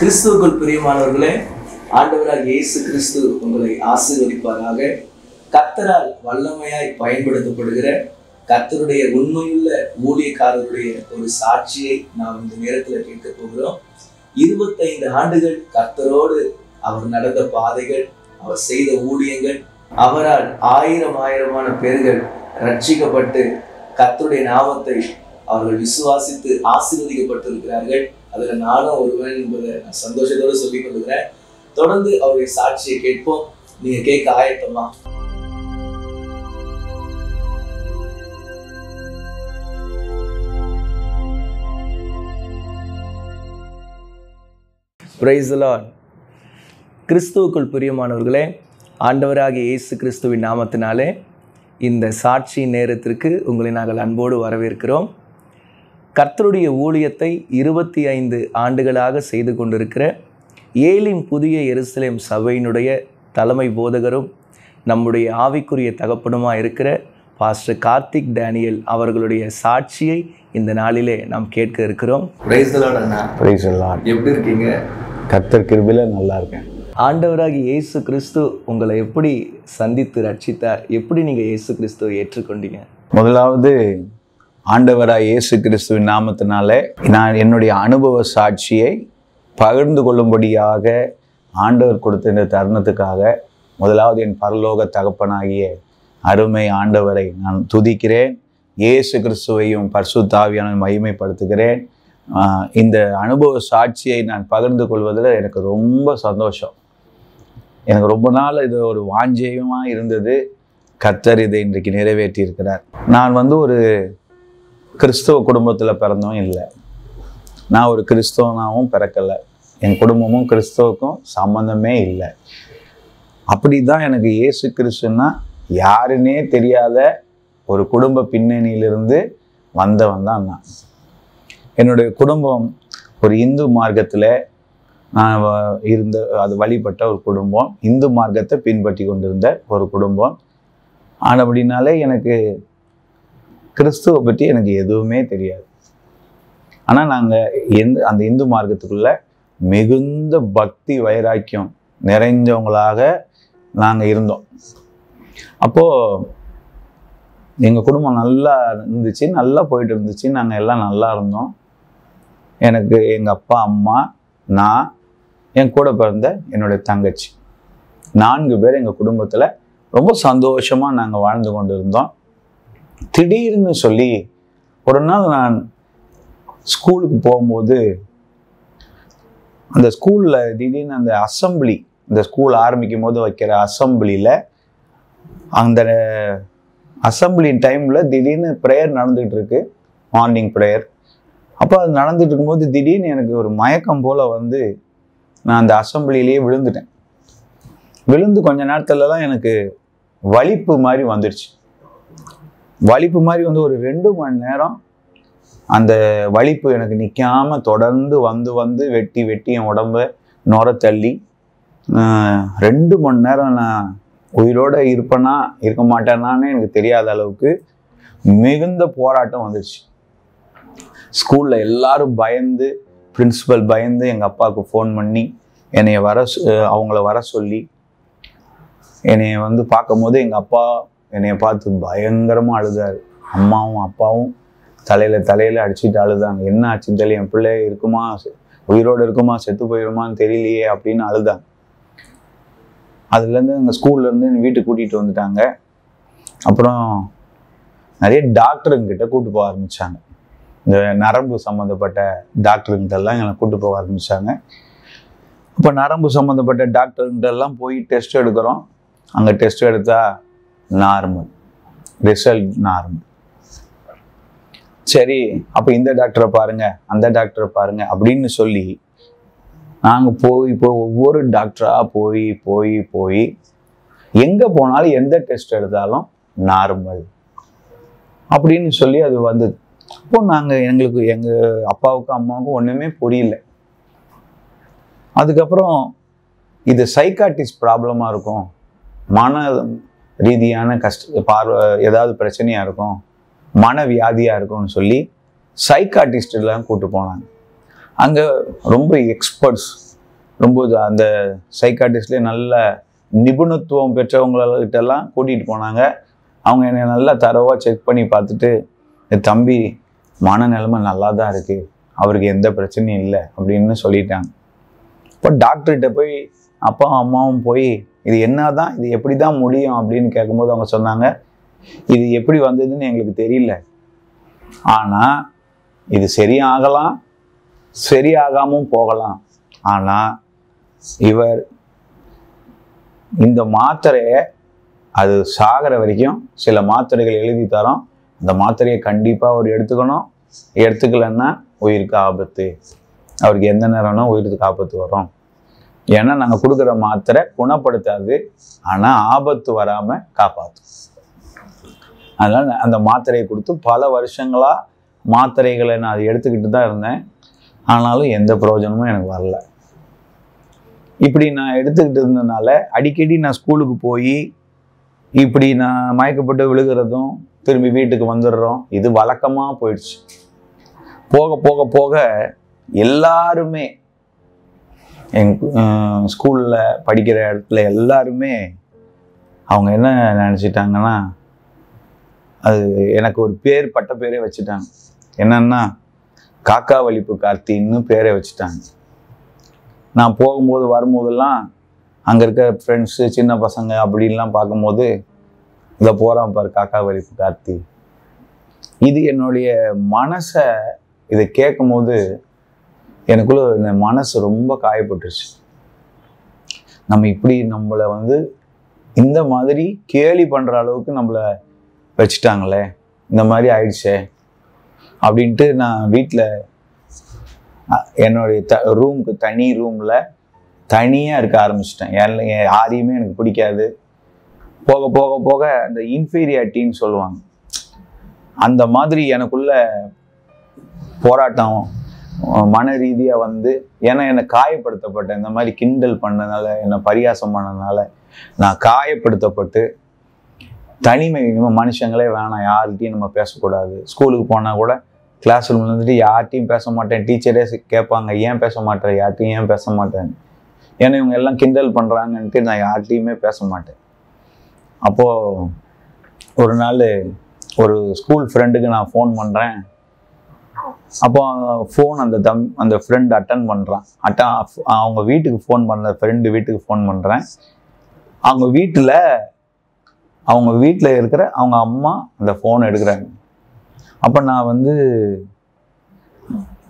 கிறிஸ்துவுக்குள் பிரியமானவர்களே, ஆண்டவராக இயேசு கிறிஸ்து உங்களை ஆசீர்வதிப்பாராக. கர்த்தரால் வல்லமையாய் பயன்படுத்தப்படுகிற கர்த்தருடைய உண்மையுள்ள ஊழியக்காரருடைய ஒரு சாட்சியை நாம் இந்த நேரத்தில் கேட்க போகிறோம். 25 ஆண்டுகள் கர்த்தரோடு அவர் நடந்த பாதைகள், அவர் செய்த ஊழியங்கள், அவரால் ஆயிரமான பேர்கள் ரட்சிக்கப்பட்டு கர்த்தருடைய நாமத்தை அவர்கள் விசுவாசித்து ஆசீர்வதிக்கப்பட்டிருக்கிறார்கள். அதுல நானும் ஒருவன் என்பதை நான் சந்தோஷத்தோடு சொல்லிக் கொள்கிறேன். தொடர்ந்து அவருடைய சாட்சியை கேட்போம். நீங்க கேட்க ஆயத்தமா? Praise the Lord. கிறிஸ்துவுக்குள் பிரியமானவர்களே, ஆண்டவராகிய இயேசு கிறிஸ்துவின் நாமத்தினாலே இந்த சாட்சி நேரத்திற்கு உங்களை நாங்கள் அன்போடு வரவேற்கிறோம். கர்த்தருடைய ஊழியத்தை 25 ஆண்டுகளாக செய்து கொண்டிருக்கிற ஏலிம் புதிய எருசலேம் சபையினுடைய தலைமை போதகரும் நம்முடைய ஆவிக்குரிய தகப்பனுமாக இருக்கிற பாஸ்டர் கார்த்திக் டேனியல் அவர்களுடைய சாட்சியை இந்த நாளிலே நாம் கேட்க இருக்கிறோம். Praise the Lord Anna. Praise the Lord. எப்படி இருக்கீங்க? கர்த்தர் கிருபையில நல்லா இருக்கேன். ஆண்டவராகிய இயேசு கிறிஸ்து உங்களை எப்படி சந்தித்து ரட்சித்தார்? எப்படி நீங்கள் இயேசு கிறிஸ்துவை ஏற்றுக்கொண்டீங்க? முதலாவது ஆண்டவராய் இயேசு கிறிஸ்துவின் நாமத்தினாலே நான் என்னுடைய அனுபவ சாட்சியை பகிர்ந்து கொள்ளும்படியாக ஆண்டவர் கொடுத்த இந்த தருணத்துக்காக முதலாவது என் பரலோக தகப்பனாகிய அருமை ஆண்டவரை நான் துதிக்கிறேன். இயேசு கிறிஸ்துவையும் பரிசுத்த ஆவியானவரை மகிமைப்படுத்துகிறேன். இந்த அனுபவ சாட்சியை நான் பகிர்ந்து கொள்வதில் எனக்கு ரொம்ப சந்தோஷம். எனக்கு ரொம்ப நாள் இது ஒரு வாஞ்சையமாக இருந்தது. கர்த்தர் இதை இன்றைக்கு நிறைவேற்றி இருக்கிறார். நான் ஒரு கிறிஸ்தவ குடும்பத்தில் பிறந்தவன் இல்லை. நான் ஒரு கிறிஸ்தவனாகவும் பிறக்கலை. என் குடும்பமும் கிறிஸ்தவுக்கும் சம்மந்தமே இல்லை. அப்படி தான் எனக்கு இயேசு கிறிஸ்துன்னா யாருன்னே தெரியாத ஒரு குடும்ப பின்னணியிலிருந்து வந்தவன் தான் நான். என்னுடைய குடும்பம் ஒரு இந்து மார்க்கத்தில் நான் அது வழிபட்ட ஒரு குடும்பம். இந்து மார்க்கத்தை பின்பற்றி கொண்டிருந்த ஒரு குடும்பம். ஆனபடினாலே எனக்கு கிறிஸ்துவை பற்றி எனக்கு எதுவுமே தெரியாது. ஆனால் நாங்கள் அந்த இந்து மார்க்கத்துக்குள்ள மிகுந்த பக்தி வைராக்கியம் நிறைஞ்சவங்களாக நாங்கள் இருந்தோம். அப்போது எங்கள் குடும்பம் நல்லா இருந்துச்சு, நல்லா போயிட்டு இருந்துச்சு. நாங்கள் எல்லாம் நல்லா இருந்தோம். எனக்கு எங்கள் அப்பா, அம்மா, நான், என் கூட பிறந்த என்னுடைய தங்கச்சி, 4 பேர் எங்கள் குடும்பத்தில் ரொம்ப சந்தோஷமாக நாங்கள் வாழ்ந்து கொண்டு இருந்தோம். திடீர்னு சொல்லி ஒரு நாள் நான் ஸ்கூலுக்கு போகும்போது அந்த ஸ்கூலில் திடீர்னு அந்த அசம்பிளி, இந்த ஸ்கூல் ஆரம்பிக்கும் போது வைக்கிற அசம்பிளியில், அந்த அசம்பிளி டைமில் திடீர்னு ப்ரேயர் நடந்துகிட்டு இருக்கு, மார்னிங் ப்ரேயர். அப்போ அது நடந்துட்டு இருக்கும்போது திடீர்னு எனக்கு ஒரு மயக்கம் போல் நான் அந்த அசம்பிளிலேயே விழுந்துட்டேன். விழுந்து கொஞ்ச நேரத்தில் தான் எனக்கு வலிப்பு மாதிரி வந்துடுச்சு. வலிப்பு மாதிரி ஒரு 2 மணி நேரம் அந்த வலிப்பு எனக்கு நிற்காமல் தொடர்ந்து வந்து வெட்டி என் உடம்ப நுர தள்ளி 2 மணி நேரம் நான் உயிரோடு இருப்பேனா இருக்க மாட்டேனான்னு எனக்கு தெரியாத அளவுக்கு மிகுந்த போராட்டம் வந்துடுச்சு. ஸ்கூலில் எல்லாரும் பயந்து, பிரின்சிபல் பயந்து எங்கள் அப்பாவுக்கு ஃபோன் பண்ணி அவங்கள வர சொல்லி என்னைய பார்க்கும் போது எங்கள் அப்பா என்னைய பார்த்து பயங்கரமாக அழுதாரு. அம்மாவும் அப்பாவும் தலையில் அடிச்சுட்டு அழுதாங்க. என்ன ஆச்சுன்னு தெரியல, என் பிள்ளை இருக்குமா, உயிரோடு இருக்குமா, செத்து போயிடுமான்னு தெரியலையே அப்படின்னு அழுதாங்க. அதுலேருந்து எங்கள் ஸ்கூல்லேருந்து என் வீட்டுக்கு கூட்டிகிட்டு வந்துட்டாங்க. அப்புறம் நிறைய டாக்டருங்கிட்ட கூப்பிட்டு போக ஆரம்பித்தாங்க. இந்த நரம்பு சம்மந்தப்பட்ட டாக்டருங்கிட்டெல்லாம் என்னை கூப்பிட்டு போக ஆரம்பித்தாங்க. இப்போ நரம்பு சம்மந்தப்பட்ட டாக்டருங்கிட்டெல்லாம் போய் டெஸ்ட் எடுக்கிறோம். அங்கே டெஸ்ட் எடுத்தால் நார்மல், ரிசல்ட் நார்மல். சரி, அப்போ இந்த டாக்டரை பாருங்க, அந்த டாக்டரை பாருங்க அப்படின்னு சொல்லி நாங்கள் போய் ஒவ்வொரு டாக்டராக போய் எங்கே போனாலும் எந்த டெஸ்ட் எடுத்தாலும் நார்மல் அப்படின்னு சொல்லி அது வந்தது. அப்போ எங்களுக்கு எங்கள் அப்பாவுக்கும் அம்மாவுக்கும் ஒன்றுமே புரியல. அதுக்கப்புறம் இது சைக்காட்டிஸ்ட் ப்ராப்ளமாக இருக்கும், மன ரீதியான ஏதாவது பிரச்சனையாக இருக்கும், மனவியாதியாக இருக்கும்னு சொல்லி சைக்காட்டிஸ்டெல்லாம் கூப்பிட்டு போனாங்க. அங்கே ரொம்ப எக்ஸ்பர்ட்ஸ் ரொம்ப அந்த சைக்காட்டிஸ்ட்லேயே நல்ல நிபுணத்துவம் பெற்றவங்கள்கிட்டெல்லாம் கூட்டிகிட்டு போனாங்க. அவங்க என்னை நல்லா தரவாக செக் பண்ணி பார்த்துட்டு, தம்பி மனநிலைமை நல்லா தான் இருக்குது, அவருக்கு எந்த பிரச்சனையும் இல்லை அப்படின்னு சொல்லிட்டாங்க. இப்போ டாக்டர்கிட்ட போய் அப்பாவும் அம்மாவும் போய் இது என்ன தான், இது எப்படி தான் முடியும் அப்படின்னு கேட்கும்போது அவங்க சொன்னாங்க, இது எப்படி வந்ததுன்னு எங்களுக்கு தெரியல, ஆனால் இது சரியாகலாம் சரியாகாமல் போகலாம். ஆனால் இவர் இந்த மாத்திரையை அது சாகிற வரைக்கும் சில மாத்திரைகள் எழுதி தரோம், இந்த மாத்திரையை கண்டிப்பாக அவர் எடுத்துக்கணும், எடுத்துக்கலன்னா உயிருக்கு ஆபத்து, அவருக்கு எந்த நேரம்னா உயிருக்கு ஆபத்து வரும். ஏன்னா நாங்கள் கொடுக்குற மாத்திரை குணப்படுத்தாது, ஆனால் ஆபத்து வராமல் காப்பாற்றும். அதனால் அந்த மாத்திரையை கொடுத்து பல வருஷங்களாக மாத்திரைகளை நான் அதை எடுத்துக்கிட்டு தான் இருந்தேன். ஆனாலும் எந்த பிரயோஜனமும் எனக்கு வரல. இப்படி நான் எடுத்துக்கிட்டு இருந்ததுனால அடிக்கடி நான் ஸ்கூலுக்கு போய் இப்படி நான் மயக்கப்பட்டு விழுகிறதும் திரும்பி வீட்டுக்கு வந்துடுறோம், இது வழக்கமாக போயிடுச்சு. போக போக போக எல்லாருமே ஸ்கூலில் படிக்கிற இடத்துல எல்லாருமே அவங்க என்ன நினச்சிட்டாங்கன்னா, அது எனக்கு ஒரு பேர் பட்ட பேரே வச்சுட்டாங்க. என்னன்னா காக்கா வலிப்பு கார்த்தின்னு பேரே வச்சுட்டாங்க. நான் போகும்போது வரும்போதெல்லாம் அங்கே இருக்க ஃப்ரெண்ட்ஸு சின்ன பசங்க அப்படின்லாம் பார்க்கும்போது, இதை போகிறான் பாரு காக்கா வலிப்பு கார்த்தி. இது என்னுடைய மனசை இதை கேட்கும்போது எனக்குள்ள இந்த மனசு ரொம்ப காயப்பட்டுருச்சு. நம்ம இப்படி நம்மளை இந்த மாதிரி கேலி பண்ணுற அளவுக்கு நம்மளை வச்சுட்டாங்களே, இந்த மாதிரி ஆயிடுச்சே அப்படின்ட்டு நான் வீட்டில் என்னுடைய ரூமுக்கு தனி ரூமில் தனியாக இருக்க ஆரம்பிச்சிட்டேன். யாரையுமே எனக்கு பிடிக்காது. போக போக போக அந்த இன்ஃபீரியாரிட்டின்னு சொல்லுவாங்க, அந்த மாதிரி எனக்குள்ள போராட்டம் மன ரீதியாக ஏன்னா என்னை காயப்படுத்தப்பட்டேன். இந்த மாதிரி கிண்டல் பண்ணனால, என்னை பரியாசம் பண்ணனால நான் காயப்படுத்தப்பட்டு தனிமை, இனிமேல் மனுஷங்களே வேணாம், யார்கிட்டையும் நம்ம பேசக்கூடாது. ஸ்கூலுக்கு போனால் கூட கிளாஸ் ரூமில் வந்துட்டு யார்கிட்டையும் பேச மாட்டேன். டீச்சரே கேட்பாங்க, ஏன் பேச மாட்டேன், யார்கிட்டையும் ஏன் பேச மாட்டேன், ஏன்னா இவங்க எல்லாம் கிண்டல் பண்ணுறாங்கன்ட்டு நான் யார்கிட்டையுமே பேச மாட்டேன். அப்போது ஒரு நாள் ஒரு ஸ்கூல் ஃப்ரெண்டுக்கு நான் ஃபோன் பண்ணுறேன். அப்போ ஃபோன் அந்த ஃப்ரெண்டு அட்டன் பண்ணுறான். அவங்க வீட்டுக்கு ஃபோன் பண்ண ஃப்ரெண்டு வீட்டுக்கு ஃபோன் பண்ணுறேன். அவங்க வீட்டில் இருக்கிற அவங்க அம்மா அந்த ஃபோன் எடுக்கிறாங்க. அப்போ நான்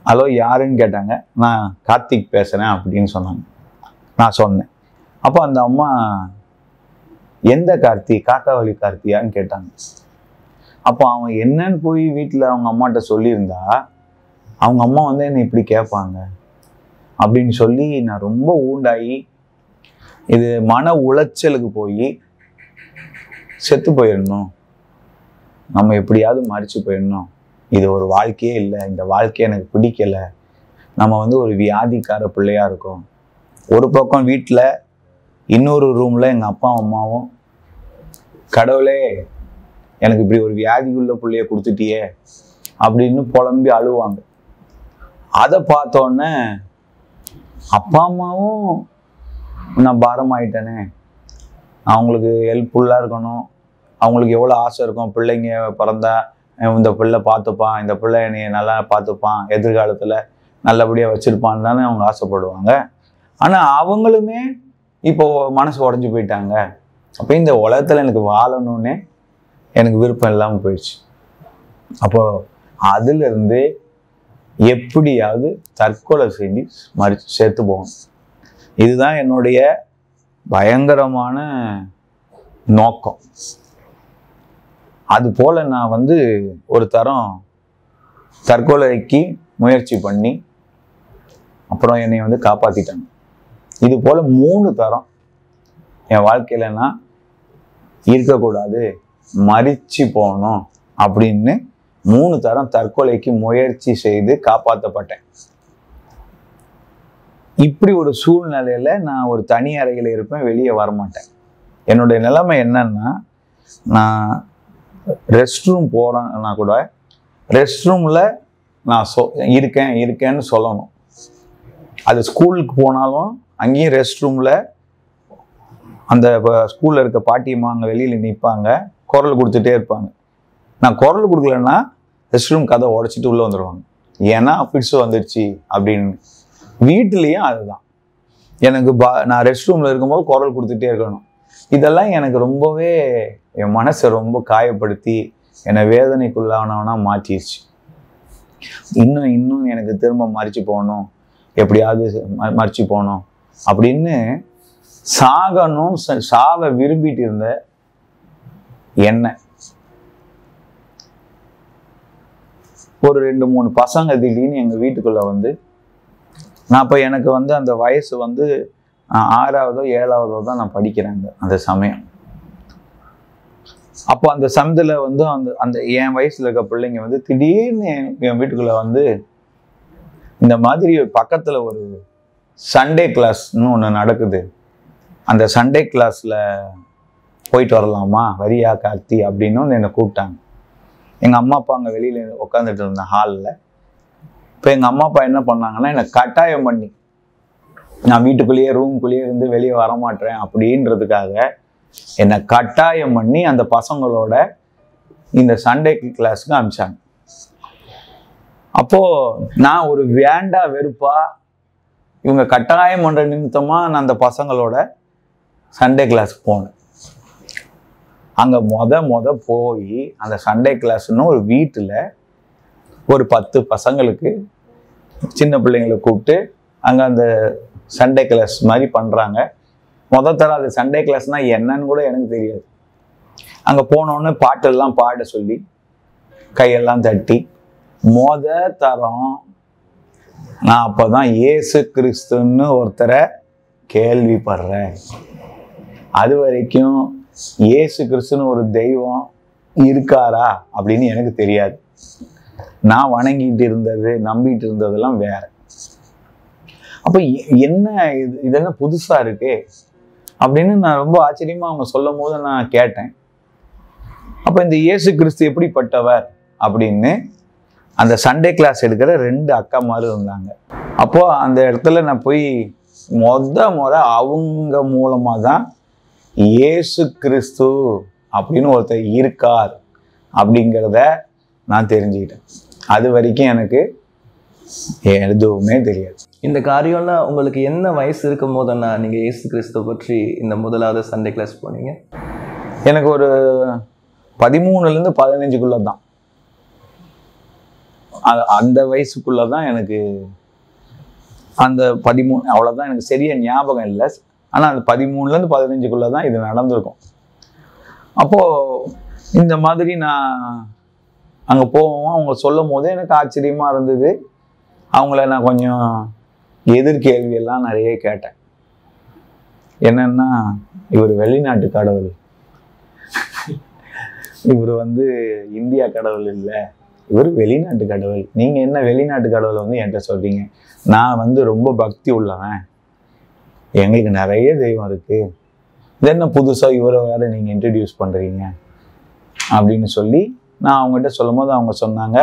ஹலோ யாருன்னு கேட்டாங்க. நான் கார்த்திக் பேசுகிறேன் அப்படின்னு சொன்னாங்க. நான் சொன்னேன். அப்போ அந்த அம்மா எந்த கார்த்தி, காக்காவளி கார்த்தியான்னு கேட்டாங்க. அப்போ அவன் என்னன்னு போய் வீட்டில் அவங்க அம்மாட்ட சொல்லியிருந்தா அவங்க அம்மா என்னை இப்படி கேட்பாங்க அப்படின்னு சொல்லி நான் ரொம்ப ஊண்டாகி இது மன உளைச்சலுக்கு போய் செத்து போயிடணும், நம்ம எப்படியாவது மறிச்சு போயிடணும், இது ஒரு வாழ்க்கையே இல்லை, இந்த வாழ்க்கையை எனக்கு பிடிக்கலை, நம்ம ஒரு வியாதிக்கார பிள்ளையா இருக்கோம். ஒரு பக்கம் வீட்டில், இன்னொரு ரூமில் எங்கள் அப்பா அம்மாவும் கடவுளே எனக்கு இப்படி ஒரு வியாதி உள்ள பிள்ளைய கொடுத்துட்டியே அப்படின்னு புலம்பி அழுவாங்க. அதை பார்த்தோன்னே அப்பா அம்மாவும் நான் பாரமாயிட்டேனே, அவங்களுக்கு ஹெல்ப்ஃபுல்லாக இருக்கணும், அவங்களுக்கு எவ்வளோ ஆசை இருக்கும், பிள்ளைங்க பிறந்தா இந்த பிள்ளை பார்த்துப்பான், இந்த பிள்ளை என்னைய நல்லா பார்த்துப்பான், எதிர்காலத்தில் நல்லபடியாக வச்சுருப்பான்னு தானே அவங்க ஆசைப்படுவாங்க. ஆனால் அவங்களுமே இப்போ மனசு உடஞ்சி போயிட்டாங்க. அப்போ இந்த உலகத்தில் எனக்கு வாழணுன்னே எனக்கு விருப்பம் இல்லாமல் போயிடுச்சு. அப்போது அதிலிருந்து எப்படியாவது தற்கொலை செய்து சேர்த்து போகணும், இதுதான் என்னுடைய பயங்கரமான நோக்கம். அது போல் நான் ஒரு தரம் தற்கொலைக்கு முயற்சி பண்ணி அப்புறம் என்னை காப்பாற்றிட்டாங்க. இது போல் 3 தரம் என் வாழ்க்கையில் நான் இருக்கக்கூடாது, மறிச்சு போகணும் அப்படின்னு 3 தரம் தற்கொலைக்கு முயற்சி செய்து காப்பாற்றப்பட்டேன். இப்படி ஒரு சூழ்நிலையில் நான் ஒரு தனி அறையில் இருப்பேன், வெளியே வரமாட்டேன். என்னுடைய நிலைமை என்னன்னா, நான் ரெஸ்ட் ரூம் போகிறேன்னா கூட ரெஸ்ட் ரூமில் நான் இருக்கேன்னு சொல்லணும். அது ஸ்கூலுக்கு போனாலும் அங்கேயும் ரெஸ்ட் ரூமில் அந்த ஸ்கூலில் இருக்க பாட்டியம்மா அங்கே வெளியில் நிற்பாங்க, குரல் கொடுத்துட்டே இருப்பாங்க. நான் குரல் கொடுக்கலன்னா ரெஸ்ட் ரூம் கதை உடச்சிட்டு உள்ளே வந்துடுவாங்க. ஏன்னா ஃபிட்ஸ் வந்துடுச்சு அப்படின்னு. வீட்டிலையும் அதுதான். எனக்கு நான் ரெஸ்ட் ரூமில் இருக்கும்போது குரல் கொடுத்துட்டே இருக்கணும். இதெல்லாம் எனக்கு ரொம்பவே என் மனசை ரொம்ப காயப்படுத்தி என்னை வேதனைக்குள்ளானவனா மாற்றிடுச்சு. இன்னும் எனக்கு திரும்ப மறிச்சு போகணும், எப்படியாவது மறிச்சு போகணும் அப்படின்னு சாகணும், சாவை விரும்பிட்டு இருந்த என்ன ஒரு 2-3 பசங்க திடீர்னு எங்கள் வீட்டுக்குள்ளே வந்து, நான் இப்போ எனக்கு வந்து அந்த வயசு வந்து 6ஆவதோ 7ஆவதோ தான் நான் படிக்கிறேன் அந்த சமயம். அப்போ அந்த சமயத்தில் வந்து அந்த என் வயசில் இருக்க பிள்ளைங்க வந்து திடீர்னு என் வீட்டுக்குள்ளே வந்து இந்த மாதிரி பக்கத்தில் ஒரு சண்டே கிளாஸ்ன்னு ஒன்று நடக்குது, அந்த சண்டே கிளாஸில் போயிட்டு வரலாமா, வரியா கார்த்தி அப்படின்னு என்னை கூப்பிட்டாங்க. எங்கள் அம்மா அப்பா அங்கே வெளியில் உட்காந்துட்டு இருந்தேன் ஹாலில். இப்போ எங்கள் அம்மா அப்பா என்ன பண்ணாங்கன்னா, என்னை கட்டாயம் பண்ணி நான் வீட்டுக்குள்ளேயே ரூம்குள்ளேயே இருந்து வெளியே வரமாட்டேன் அப்படின்றதுக்காக என்னை கட்டாயம் பண்ணி அந்த பசங்களோட இந்த சண்டே கிளாஸுக்கு அனுப்பிச்சாங்க. அப்போது நான் ஒரு வேண்டா வெறுப்பா இவங்க கட்டாயம் பண்ணுற நிமித்தமாக நான் அந்த பசங்களோட சண்டே கிளாஸுக்கு போனேன். அங்கே மொத போய் அந்த சண்டே கிளாஸ்ன்னு ஒரு வீட்டில் ஒரு 10 பசங்களுக்கு சின்ன பிள்ளைங்களை கூப்பிட்டு அங்கே அந்த சண்டே கிளாஸ் மாதிரி பண்ணுறாங்க. தர அது சண்டே கிளாஸ்னால் என்னன்னு கூட எனக்கு தெரியாது. அங்கே போனோன்னு பாட்டெல்லாம் பாட சொல்லி கையெல்லாம் தட்டி தரம் நான் அப்போ தான் இயேசு கிறிஸ்துன்னு ஒருத்தரை கேள்விப்படுறேன். அது வரைக்கும் இயேசு கிறிஸ்துன்னு ஒரு தெய்வம் இருக்காரா அப்படின்னு எனக்கு தெரியாது. நான் வணங்கிட்டு இருந்தது, நம்பிட்டு இருந்ததெல்லாம் வேற. அப்போ என்ன இதெல்லாம் புதுசா இருக்கு அப்படின்னு நான் ரொம்ப ஆச்சரியமா அவங்க சொல்லும் போது நான் கேட்டேன். அப்போ இந்த இயேசு கிறிஸ்து எப்படிப்பட்டவர் அப்படின்னு அந்த சண்டே கிளாஸ் எடுக்கிற 2 அக்காமாரு இருந்தாங்க. அப்போ அந்த இடத்துல நான் போய் முறை அவங்க மூலமா தான் இயேசு கிறிஸ்து அப்படின்னு ஒருத்தர் இருக்கார் அப்படிங்கிறத நான் தெரிஞ்சுக்கிட்டேன். அது வரைக்கும் எனக்கு எதுவுமே தெரியாது. இந்த காரியம்லாம் உங்களுக்கு என்ன வயசு இருக்கும் போதுன்னா நீங்கள் இயேசு கிறிஸ்துவ பற்றி இந்த முதலாவது சண்டே கிளாஸ் போனீங்க? எனக்கு ஒரு 13லேருந்து 15க்குள்ள தான். அந்த வயசுக்குள்ள தான் எனக்கு அந்த 13 அவ்வளோதான், எனக்கு சரியா ஞாபகம் இல்லை. ஆனால் அந்த 13லேருந்து 15க்குள்ள தான் இது நடந்திருக்கும். அப்போது இந்த மாதிரி நான் அங்கே போவோம். அவங்க சொல்லும் போதே எனக்கு ஆச்சரியமாக இருந்தது. அவங்கள நான் கொஞ்சம் எதிர்கேள்வியெல்லாம் நிறைய கேட்டேன். என்னன்னா, இவர் வெளிநாட்டு கடவுள், இவர் வந்து இந்தியா கடவுள் இல்லை, இவர் வெளிநாட்டு கடவுள். நீங்கள் என்ன வெளிநாட்டு கடவுள் வந்து என்கிட்ட சொல்கிறீங்க? நான் வந்து ரொம்ப பக்தி உள்ளவன், எங்களுக்கு நிறைய தெய்வம் இருக்குது, இது என்ன புதுசாக இவரை வேறு நீங்கள் இன்ட்ரடியூஸ் பண்ணுறீங்க அப்படின்னு சொல்லி நான் அவங்ககிட்ட சொல்லும் போது அவங்க சொன்னாங்க,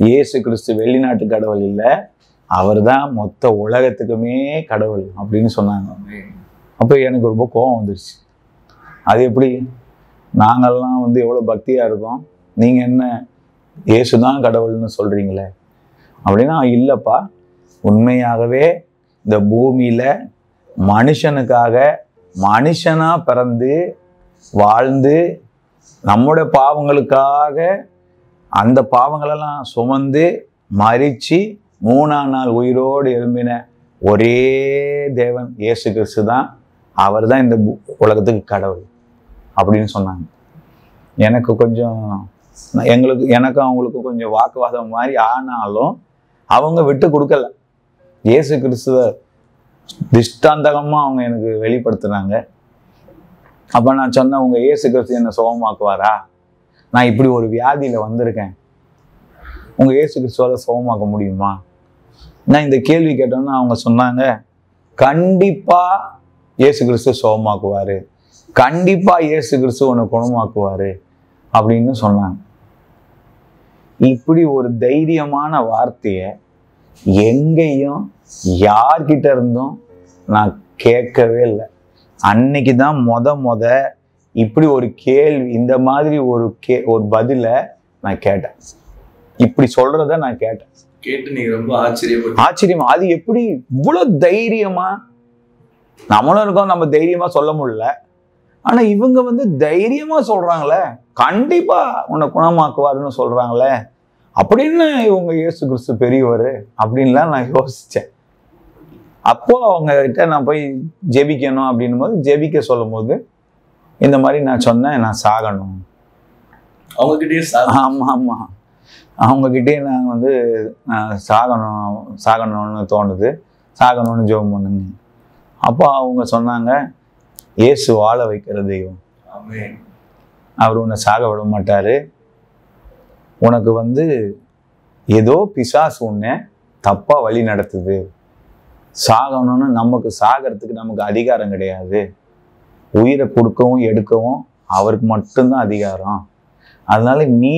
இயேசு கிறிஸ்து வெளிநாட்டு கடவுள் இல்லை, அவர் தான் மொத்த உலகத்துக்குமே கடவுள் அப்படின்னு சொன்னாங்க. அப்போ எனக்கு ரொம்ப கோபம் வந்துருச்சு. அது எப்படி, நாங்கள்லாம் வந்து எவ்வளோ பக்தியாக இருக்கோம், நீங்கள் என்ன இயேசு தான் கடவுள்னு சொல்கிறீங்களே அப்படின்னா, இல்லைப்பா, உண்மையாகவே இந்த பூமியில் மனுஷனுக்காக மனுஷனாக பிறந்து வாழ்ந்து நம்முடைய பாவங்களுக்காக அந்த பாவங்களெல்லாம் சுமந்து மரித்து 3ஆம் நாள் உயிரோடு எழும்பின ஒரே தேவன் இயேசு கிறிஸ்து தான், அவர் தான் இந்த உலகத்துக்கு கடவுள் அப்படின்னு சொன்னாங்க. எனக்கு கொஞ்சம் எனக்கும் அவங்களுக்கும் கொஞ்சம் வாக்குவாதம் மாதிரி ஆனாலும் அவங்க விட்டு கொடுக்கல. இயேசு கிறிஸ்துவ திஷ்டாந்தகமாக அவங்க எனக்கு வெளிப்படுத்துனாங்க. அப்போ நான் சொன்னேன், உங்கள் இயேசு கிறிஸ்து என்னை சுகமாக்குவாரா? நான் இப்படி ஒரு வியாதியில் வந்திருக்கேன், உங்கள் இயேசு கிறிஸ்துவால் சுகமாக்க முடியுமா? நான் இந்த கேள்வி கேட்டோன்னா அவங்க சொன்னாங்க, கண்டிப்பாக இயேசு கிறிஸ்து சுகமாக்குவார், கண்டிப்பாக இயேசு கிறிஸ்து உன்னை குணமாக்குவார் அப்படின்னு சொன்னாங்க. இப்படி ஒரு தைரியமான வார்த்தையை எங்கேயும் யார்கிட்ட இருந்தும் நான் கேட்கவே இல்லை. அன்னைக்கு தான் முத இப்படி ஒரு கேள்வி, இந்த மாதிரி ஒரு பதிலை நான் கேட்டேன். இப்படி சொல்றத நான் கேட்டேன். கேட்டு நீங்க ரொம்ப ஆச்சரியமா, அது எப்படி இவ்வளவு தைரியமா, நம்மளும் இருக்கோம், நம்ம தைரியமா சொல்ல முடியல. ஆனா இவங்க தைரியமா சொல்றாங்களே, கண்டிப்பா உன்னை குணமாக்குவாருன்னு சொல்றாங்களே, அப்படின்னு இவங்க இயேசு கிறிஸ்து பெரியவர் அப்படின்லாம் நான் யோசிச்சேன். அப்போ அவங்க கிட்ட நான் போய் ஜெபிக்கணும் அப்படின்னும் போது, ஜெபிக்க சொல்லும் போது இந்த மாதிரி நான் சொன்னேன், நான் சாகணும். அவங்ககிட்டயே ஆமா அவங்ககிட்டயே நான் சாகணும்னு தோணுது, சாகணும்னு ஜெபம் பண்ணுங்க. அப்போ அவங்க சொன்னாங்க, இயேசு வாழ வைக்கிற தெய்வம், அவர் உன்னை சாக விட மாட்டாரு. உனக்கு ஏதோ பிசாசு உன்னை தப்பா வழி நடத்துது. சாகணும்னு சாகிறதுக்கு நமக்கு அதிகாரம் கிடையாது. உயிரை கொடுக்கவும் எடுக்கவும் அவருக்கு மட்டும்தான் அதிகாரம். அதனால நீ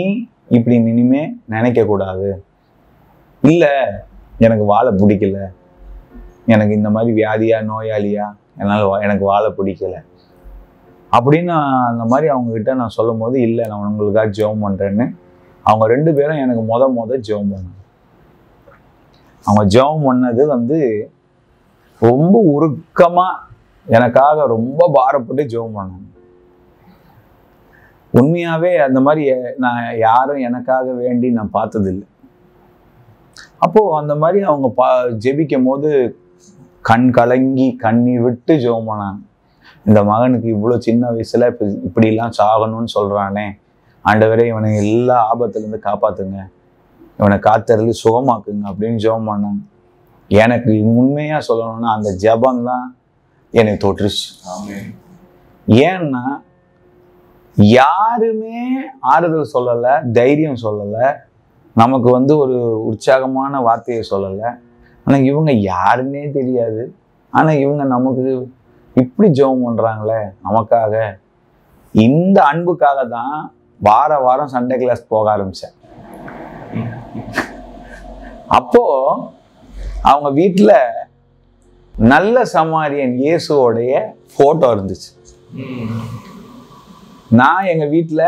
இப்படி இனிமே நினைக்க கூடாது. இல்லை எனக்கு வாழ பிடிக்கல, எனக்கு இந்த மாதிரி வியாதியா நோயாளியா எனக்கு வாழ பிடிக்கல அப்படின்னு அந்த மாதிரி அவங்ககிட்ட நான் சொல்லும் போது, இல்லை நான் உங்களுக்காக ஜெபம் பண்றேன்னு அவங்க 2 பேரும் எனக்கு முத ஜெபம் பண்ணாங்க. அவங்க ஜெபம் பண்ணது ரொம்ப உருக்கமா எனக்காக ரொம்ப பாரப்பட்டு ஜெபம் பண்ணாங்க. உண்மையாவே அந்த மாதிரி நான் யாரும் எனக்காக வேண்டி நான் பார்த்ததில்லை. அப்போ அந்த மாதிரி அவங்க ஜெபிக்கும் போது கண் கலங்கி கண்ணீர் விட்டு ஜெபம் பண்ணாங்க. இந்த மகனுக்கு இவ்வளோ சின்ன வயசுல இப்படிலாம் சாகணும்னு சொல்றானே, ஆண்டவரே இவனை எல்லா ஆபத்துலேருந்து காப்பாத்துங்க, இவனை காத்தருளி சுகமாக்குங்க அப்படின்னு ஜெபம் பண்ணாங்க. எனக்கு உண்மையா சொல்லணும்னா அந்த ஜெபம் தான் என்னை தொற்றுச்சு. ஏன்னா யாருமே ஆறுதல் சொல்லலை, தைரியம் சொல்லலை, நமக்கு ஒரு உற்சாகமான வார்த்தையை சொல்லலை. ஆனால் இவங்க யாருன்னே தெரியாது. ஆனால் இவங்க நமக்கு இப்படி ஜெபம் பண்றாங்களே நமக்காக. இந்த அன்புக்காக தான் வாரம் சண்டே கிளாஸ் போக ஆரம்பிச்சேன். அப்போ அவங்க வீட்டில் நல்ல சமாரியன் இயேசுவோடைய போட்டோ இருந்துச்சு. நான் எங்க வீட்டில்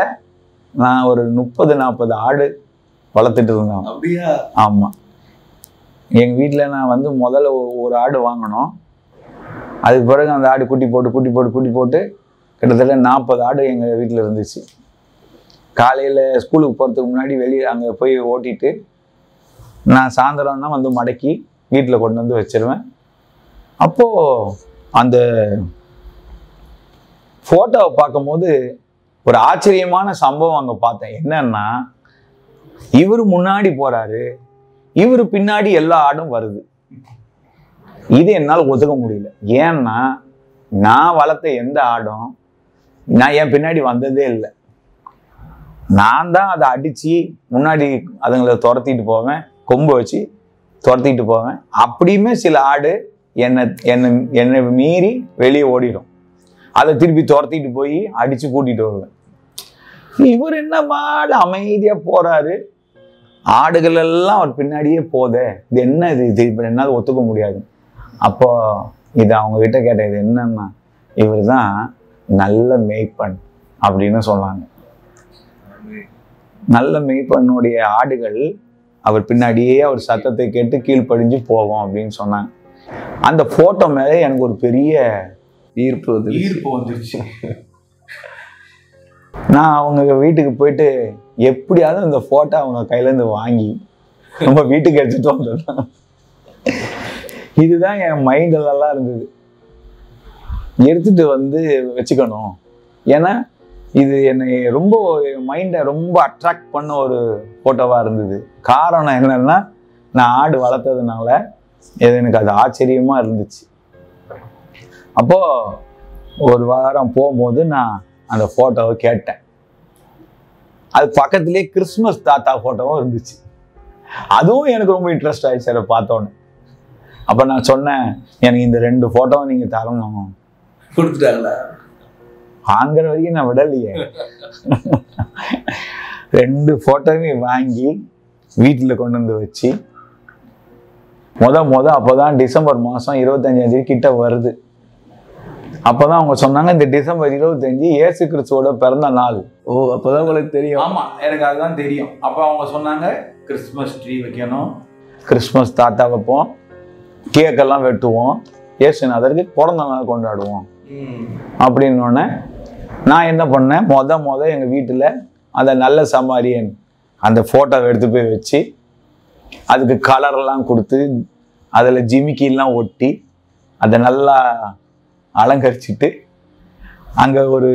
நான் ஒரு 30-40 ஆடு வளர்த்துட்டு இருந்தேன். ஆமா, எங்க வீட்டில் நான் முதல்ல ஒரு ஆடு வாங்கினோம். அதுக்கு பிறகு அந்த ஆடு குட்டி போட்டு கிட்டத்தட்ட 40 ஆடு எங்கள் வீட்டில் இருந்துச்சு. காலையில் ஸ்கூலுக்கு போகிறதுக்கு முன்னாடி வெளியே அங்கே போய் ஓட்டிட்டு நான் சாயந்தரம்னா மடக்கி வீட்டில் கொண்டு வச்சிருவேன். அப்போது அந்த ஃபோட்டோவை பார்க்கும்போது ஒரு ஆச்சரியமான சம்பவம் அங்கே பார்த்தேன். என்னன்னா, இவர் முன்னாடி போகிறாரு, இவர் பின்னாடி எல்லா ஆடும் வருது. இது என்னால் ஒத்துக்க முடியல. ஏன்னா நான் வளர்த்த எந்த ஆடும் நான் என் பின்னாடி வந்ததே இல்லை. நான் தான் அதை அடித்து முன்னாடி அதுங்களை துரத்திட்டு போவேன், கொம்பை வச்சு துரத்திட்டு போவேன். அப்படியுமே சில ஆடு என்னை மீறி வெளியே ஓடிடும். அதை திருப்பி துரத்திட்டு போய் அடித்து கூட்டிகிட்டு வருவேன். இவர் என்ன மாடு அமைதியாக போகிறாரு, ஆடுகள் எல்லாம் அவர் பின்னாடியே போதே, இது என்ன இது இப்போ என்னால் ஒத்துக்க முடியாது. அப்போ இது அவங்க கிட்ட கேட்டேன், இது என்னன்னா, இவர் தான் நல்ல மேய்ப்பன் அப்படின்னு சொன்னாங்க. நல்ல மேய்ப்பனுடைய ஆடுகள் அவர் பின்னாடியே அவர் சத்தத்தை கேட்டு கீழ்ப்படிஞ்சு போவோம் அப்படின்னு சொன்னாங்க. அந்த போட்டோ மேலே எனக்கு ஒரு பெரிய ஈர்ப்பு வந்துருச்சு. நான் அவங்க வீட்டுக்கு போயிட்டு எப்படியாவது அந்த போட்டோ அவங்க கையிலேருந்து வாங்கி நம்ம வீட்டுக்கு எடுத்துட்டு வந்தோம். இதுதான் என் மைண்டிலெல்லாம் இருந்தது, எடுத்துட்டு வச்சுக்கணும். ஏன்னா இது என்னை ரொம்ப மைண்டை ரொம்ப அட்ராக்ட் பண்ண ஒரு ஃபோட்டோவாக இருந்தது. காரணம் என்னன்னா, நான் ஆடு வளர்த்ததுனால எனக்கு அது ஆச்சரியமாக இருந்துச்சு. அப்போது ஒரு வாரம் போகும்போது நான் அந்த ஃபோட்டோவை கேட்டேன். அது பக்கத்துலேயே கிறிஸ்மஸ் தாத்தா ஃபோட்டோவும் இருந்துச்சு. அதுவும் எனக்கு ரொம்ப இன்ட்ரெஸ்ட் ஆயிடுச்சு அதை பார்த்தோன்னே. அப்போ நான் சொன்னேன், எனக்கு இந்த 2 ஃபோட்டோவும் நீங்கள் தரணும். கொடுத்துட்டாங்களா? வாங்குற வரைக்கும் நான் விடலையே. 2 ஃபோட்டோவையும் வாங்கி வீட்டில் கொண்டு வச்சு அப்போதான் டிசம்பர் மாதம் 25ஆம் தேதி கிட்ட வருது. அப்போதான் அவங்க சொன்னாங்க இந்த டிசம்பர் 25 இயேசு கிறிஸ்துவோட பிறந்த நாள். ஓ, அப்போதான் உங்களுக்கு தெரியும். ஆமாம், எனக்கு அதுதான் தெரியும். அப்போ அவங்க சொன்னாங்க கிறிஸ்மஸ் ட்ரீ வைக்கணும், கிறிஸ்மஸ் தாத்தா வைப்போம், கேக்கெல்லாம் வெட்டுவோம், இயேசுநாதருக்கு பிறந்த நாள் கொண்டாடுவோம் அப்படின்னோடனே நான் என்ன பண்ணேன், எங்கள் வீட்டில் அந்த நல்ல சமாரியன் அந்த ஃபோட்டோவை எடுத்து போய் வச்சு அதுக்கு கலரெல்லாம் கொடுத்து அதில் ஜிமிக்கிலாம் ஒட்டி அதை நல்லா அலங்கரிச்சிட்டு அங்கே ஒரு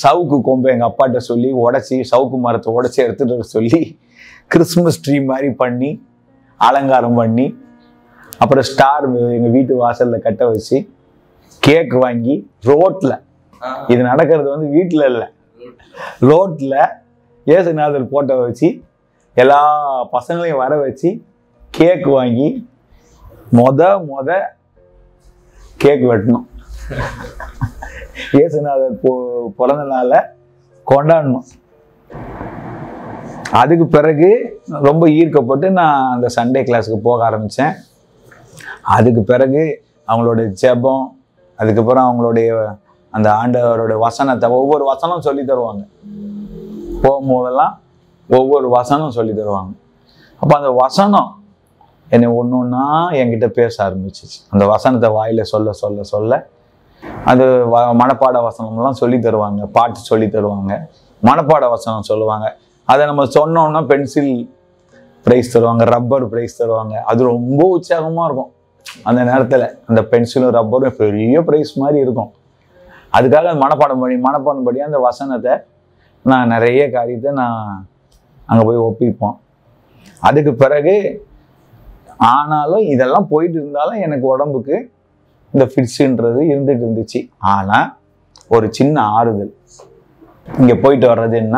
சவுக்கு கொம்பை எங்கள் அப்பாட்ட சொல்லி உடச்சி, சவுக்கு மரத்தை உடச்சி எடுத்துகிட்டு வர சொல்லி கிறிஸ்மஸ் ட்ரீ மாதிரி பண்ணி அலங்காரம் பண்ணி, அப்புறம் ஸ்டார் எங்கள் வீட்டு வாசலில் கட்ட வச்சு, கேக் வாங்கி ரோட்டில், இது நடக்கிறது வந்து வீட்டில் இல்லை, ரோட்டில் இயேசுநாதர் போட்டோ வச்சு எல்லா பசங்களையும் வர வச்சு கேக் வாங்கி கேக் வெட்டணும். இயேசுநாதர் பிறந்த நாளை கொண்டாடணும். அதுக்கு பிறகு ரொம்ப ஈர்க்கப்பட்டு நான் அந்த சண்டே கிளாஸுக்கு போக ஆரம்பித்தேன். அதுக்கு பிறகு அவங்களோட ஜெபம், அதுக்கப்புறம் அவங்களுடைய அந்த ஆண்டவரோட வசனத்தை, ஒவ்வொரு வசனம் சொல்லி தருவாங்க. போகும்போதெல்லாம் ஒவ்வொரு வசனம் சொல்லி தருவாங்க. அப்போ அந்த வசனம் என்னை ஒன்று ஒன்றா என்கிட்ட பேச ஆரம்பிச்சிச்சு. அந்த வசனத்தை வாயில் சொல்ல சொல்ல சொல்ல அது மனப்பாட வசனம்லாம் சொல்லி தருவாங்க, பாட்டு சொல்லி தருவாங்க, மனப்பாட வசனம் சொல்லுவாங்க. அதை நம்ம சொன்னோம்னா பென்சில் ப்ரைஸ் தருவாங்க, ரப்பர் ப்ரைஸ் தருவாங்க. அது ரொம்ப உற்சாகமாக இருக்கும். அந்த நேரத்தில் அந்த பென்சிலும் ரப்பரும் பெரிய ப்ரைஸ் மாதிரி இருக்கும். அதுக்காக மனப்பாடம் பண்ணி அந்த வசனத்தை நான் நிறைய காரியத்தை நான் அங்கே போய் ஒப்பிப்போம். அதுக்கு பிறகு ஆனாலும் இதெல்லாம் போயிட்டு இருந்தாலும் எனக்கு உடம்புக்கு இந்த ஃபிட்ஸுன்றது இருந்துட்டு இருந்துச்சு. ஆனால் ஒரு சின்ன ஆறுதல், இங்கே போயிட்டு வர்றது என்ன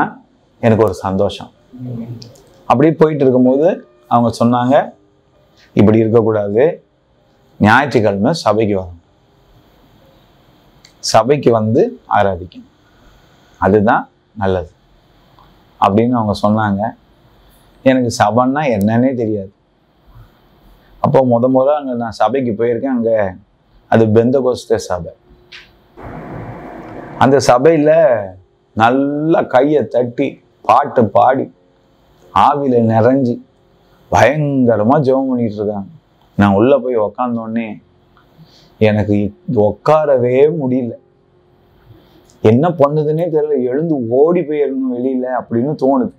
எனக்கு ஒரு சந்தோஷம். அப்படியே போயிட்டு இருக்கும்போது அவங்க சொன்னாங்க, இப்படி இருக்கக்கூடாது, ஞாயிற்றுக்கிழமை சபைக்கு வரணும், சபைக்கு வந்து ஆராதிக்கணும், அதுதான் நல்லது அப்படின்னு அவங்க சொன்னாங்க. எனக்கு சபைன்னா என்னன்னே தெரியாது. அப்போ முதல்ல அங்கே நான் சபைக்கு போயிருக்கேன். அங்கே அது பெந்தகோஸ்தே சபை. அந்த சபையில் நல்லா கையை தட்டி பாட்டு பாடி ஆவியில் நிறைஞ்சி பயங்கரமாக ஜெபம் பண்ணிட்டு இருக்காங்க. நான் உள்ளே போய் உக்காந்தோடனே எனக்கு உட்காரவே முடியல. என்ன பண்ணுதுன்னே தெரியல, எழுந்து ஓடி போயிடணும் வெளியில அப்படின்னு தோணுது.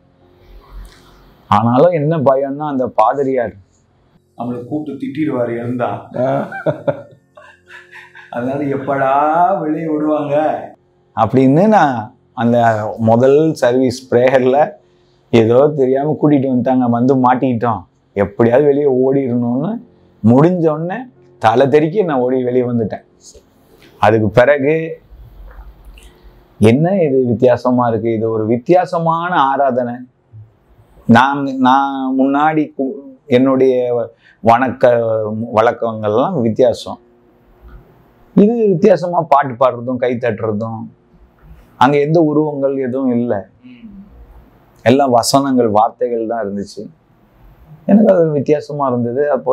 ஆனாலும் என்ன பயம்னா, அந்த பாதிரியார் நம்மளை கூப்பிட்டு திட்டிடுவார் எழுந்தா. அதனால எப்படா வெளியே விடுவாங்க அப்படின்னு நான் அந்த முதல் சர்வீஸ் ப்ரேயரில் ஏதோ தெரியாமல் கூட்டிகிட்டு வந்துட்டாங்க, வந்து மாட்டிக்கிட்டோம், எப்படியாவது வெளியே ஓடிடணும்னு முடிஞ்சோடனே தலை தெறிக்க நான் ஓடி வெளியே வந்துட்டேன். அதுக்கு பிறகு என்ன இது வித்தியாசமாக இருக்குது, இது ஒரு வித்தியாசமான ஆராதனை. நான் முன்னாடி என்னுடைய வழக்கங்கள்லாம் வித்தியாசம். இது வித்தியாசமாக பாட்டு பாடுறதும் கை தட்டுறதும், அங்கே எந்த உருவங்கள் எதுவும் இல்லை, எல்லாம் வசனங்கள் வார்த்தைகள் தான் இருந்துச்சு. எனக்கு அது வித்தியாசமாக இருந்தது. அப்போ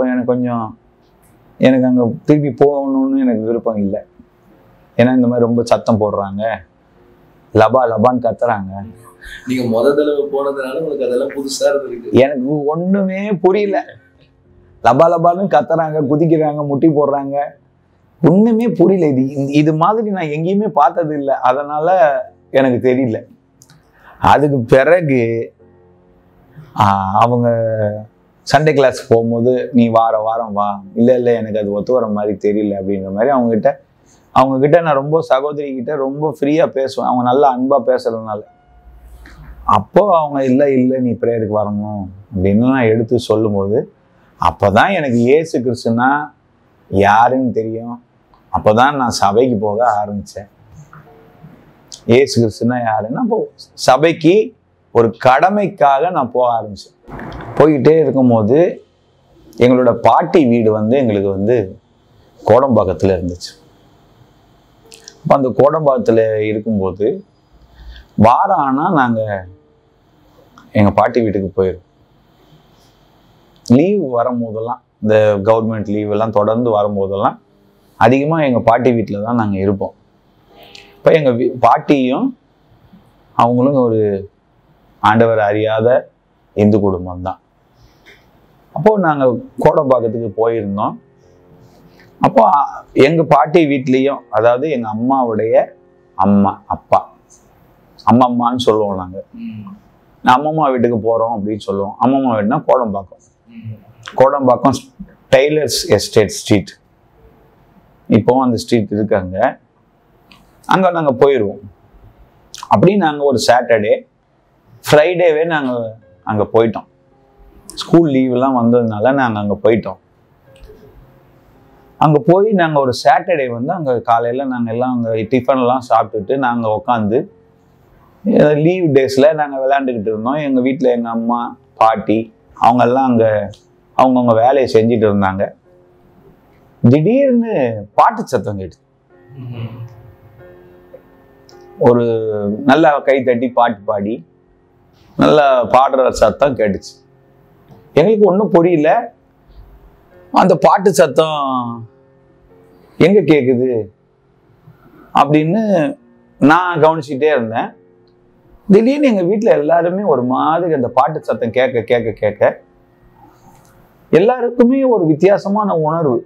எனக்கு அங்கே திருப்பி போகணும்னு எனக்கு விருப்பம் இல்லை. ஏன்னா இந்த மாதிரி ரொம்ப சத்தம் போடுறாங்க, லபா லபான்னு கத்துறாங்க. நீங்க தடவை போனதுனால உங்களுக்கு அதெல்லாம் புதுசா இருக்கு. எனக்கு ஒண்ணுமே புரியல. லபா லபான்னு கத்துறாங்க, குதிக்கிறாங்க, முட்டி போடுறாங்க, ஒண்ணுமே புரியல. இது மாதிரி நான் எங்கேயுமே பார்த்தது இல்லை, அதனால எனக்கு தெரியல. அதுக்கு பிறகு அவங்க சண்டே கிளாஸ் போகும்போது, நீ வாரம் வா, இல்லை எனக்கு அது ஒத்து வர மாதிரி தெரியல அப்படின்ற மாதிரி அவங்கக்கிட்ட நான் ரொம்ப சகோதரிக்கிட்ட ரொம்ப ஃப்ரீயாக பேசுவேன். அவங்க நல்லா அன்பாக பேசுறதுனால. அப்போ அவங்க இல்லை நீ ப்ரேயருக்கு வரணும் அப்படின்னு நான் எடுத்து சொல்லும்போது, அப்போ தான் எனக்கு இயேசு கிறிஸ்துனா யாருன்னு தெரியும். அப்போ தான் நான் சபைக்கு போக ஆரம்பித்தேன். இயேசு கிறிஸ்துனா யாருன்னா, அப்போ சபைக்கு ஒரு கடமைக்காக நான் போக ஆரம்பித்தேன். போய்கிட்டே இருக்கும்போது எங்களோட பாட்டி வீடு எங்களுக்கு கோடம்பாக்கத்தில் இருந்துச்சு. அப்போ அந்த கோடம்பாக்கத்தில் இருக்கும்போது வாரம் ஆனால் நாங்கள் எங்கள் பாட்டி வீட்டுக்கு போயிடுவோம். லீவ் வரும்போதெல்லாம் இந்த கவர்மெண்ட் லீவ் எல்லாம் தொடர்ந்து வரும்போதெல்லாம் அதிகமாக எங்கள் பாட்டி வீட்டில் தான் நாங்கள் இருப்போம். இப்போ எங்கள் பாட்டியும் அவங்களும் ஒரு ஆண்டவர் அறியாத இந்து குடும்பம் தான். அப்போது நாங்கள் கோடம்பாக்கத்துக்கு போயிருந்தோம். அப்போ எங்கள் பாட்டி வீட்லேயும், அதாவது எங்கள் அம்மாவுடைய அப்பா அம்மம்மான்னு சொல்லுவோம் நாங்கள். அம்மம்மா வீட்டுக்கு போகிறோம் அப்படின்னு சொல்லுவோம். அம்மம்மா வீடுனா கோடம்பாக்கம் டெய்லர்ஸ் எஸ்டேட் ஸ்ட்ரீட், இப்போவும் அந்த ஸ்ட்ரீட் இருக்காங்க. அங்கே நாங்கள் போயிடுவோம். அப்படி நாங்கள் ஒரு சாட்டர்டே ஃப்ரைடேவே நாங்கள் அங்கே போயிட்டோம். ஸ்கூல் லீவெல்லாம் வந்ததுனால நாங்கள் அங்கே போயிட்டோம். அங்கே போய் நாங்கள் ஒரு சாட்டர்டே வந்து அங்கே காலையில் நாங்கள் எல்லாம் அங்கே டிஃபன்லாம் சாப்பிட்டுட்டு நாங்கள் உட்காந்து லீவ் டேஸில் நாங்கள் விளையாண்டுக்கிட்டு இருந்தோம். எங்கள் வீட்டில் எங்கள் அம்மா பாட்டி அவங்கெல்லாம் அங்கே அவங்கவுங்க வேலையை செஞ்சுட்டு இருந்தாங்க. திடீர்னு பாட்டு சத்தம் கேட்டு, ஒரு நல்லா கை தட்டி பாட்டு பாடி நல்லா பாடுற சத்தம் கேட்டுச்சு. எங்களுக்கு ஒன்றும் புரியல. அந்த பாட்டு சத்தம் எங்கே கேட்குது அப்படின்னு நான் கவனிச்சுட்டே இருந்தேன். திடீர்னு எங்கள் வீட்டில் எல்லாருமே ஒரு மாதிரி அந்த பாட்டு சத்தம் கேட்க கேட்க கேட்க எல்லாருக்குமே ஒரு வித்தியாசமான உணர்வு.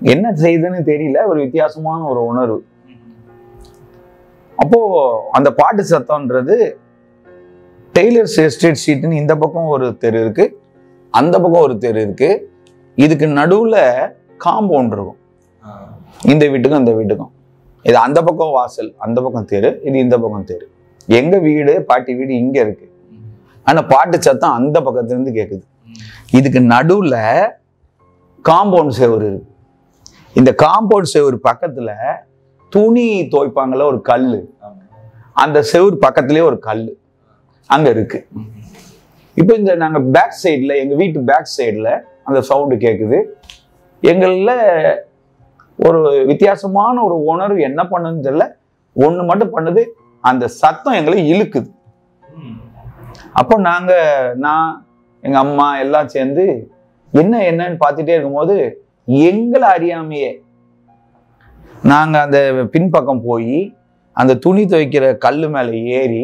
என்ன செய்யுதுன்னு தெரியல, ஒரு வித்தியாசமான ஒரு உணர்வு. அப்போ அந்த பாட்டு சத்தம்ன்றது டெய்லர்ஸ் எஸ்டேட் ஸ்ட்ரீட்னு இந்த பக்கம் ஒரு தெரு இருக்கு, அந்த பக்கம் ஒரு தெரு இருக்கு. இதுக்கு நடுவுல காம்பவுண்ட் இருக்கும். இந்த வீட்டுக்கும் இந்த வீட்டுக்கும், இது அந்த பக்கம் வாசல், அந்த பக்கம் தெரு, இது இந்த பக்கம் தெரு. எங்க வீடு பாட்டி வீடு இங்க இருக்கு. ஆனா பாட்டு சத்தம் அந்த பக்கத்துல இருந்து கேக்குது. இதுக்கு நடுவுல காம்பவுண்ட் செவரு இருக்கு. இந்த காம்பவுண்ட் செவரு பக்கத்துல துணி துவைப்பாங்கல்ல ஒரு கல்லு, அந்த செவரு பக்கத்துலயே ஒரு கல்லு அங்க இருக்கு. இப்போ இந்த நாங்க பேக் சைட்ல, எங்க வீட்டு பேக் சைட்ல அந்த சவுண்டு கேக்குது. எங்கள ஒரு வித்தியாசமான ஒரு உணர்வு என்ன பண்ணுன்னு தெரியல. ஒண்ணு மட்டும் பண்ணுது, அந்த சத்தம் எங்களை இழுக்குது. அப்போ நான் எங்க அம்மா எல்லாம் சேர்ந்து என்னன்னு பார்த்துட்டே இருக்கும்போது எங்களை அறியாமையே நாங்க அந்த பின்பக்கம் போய் அந்த துணி துவைக்கிற கல்லு மேல ஏறி,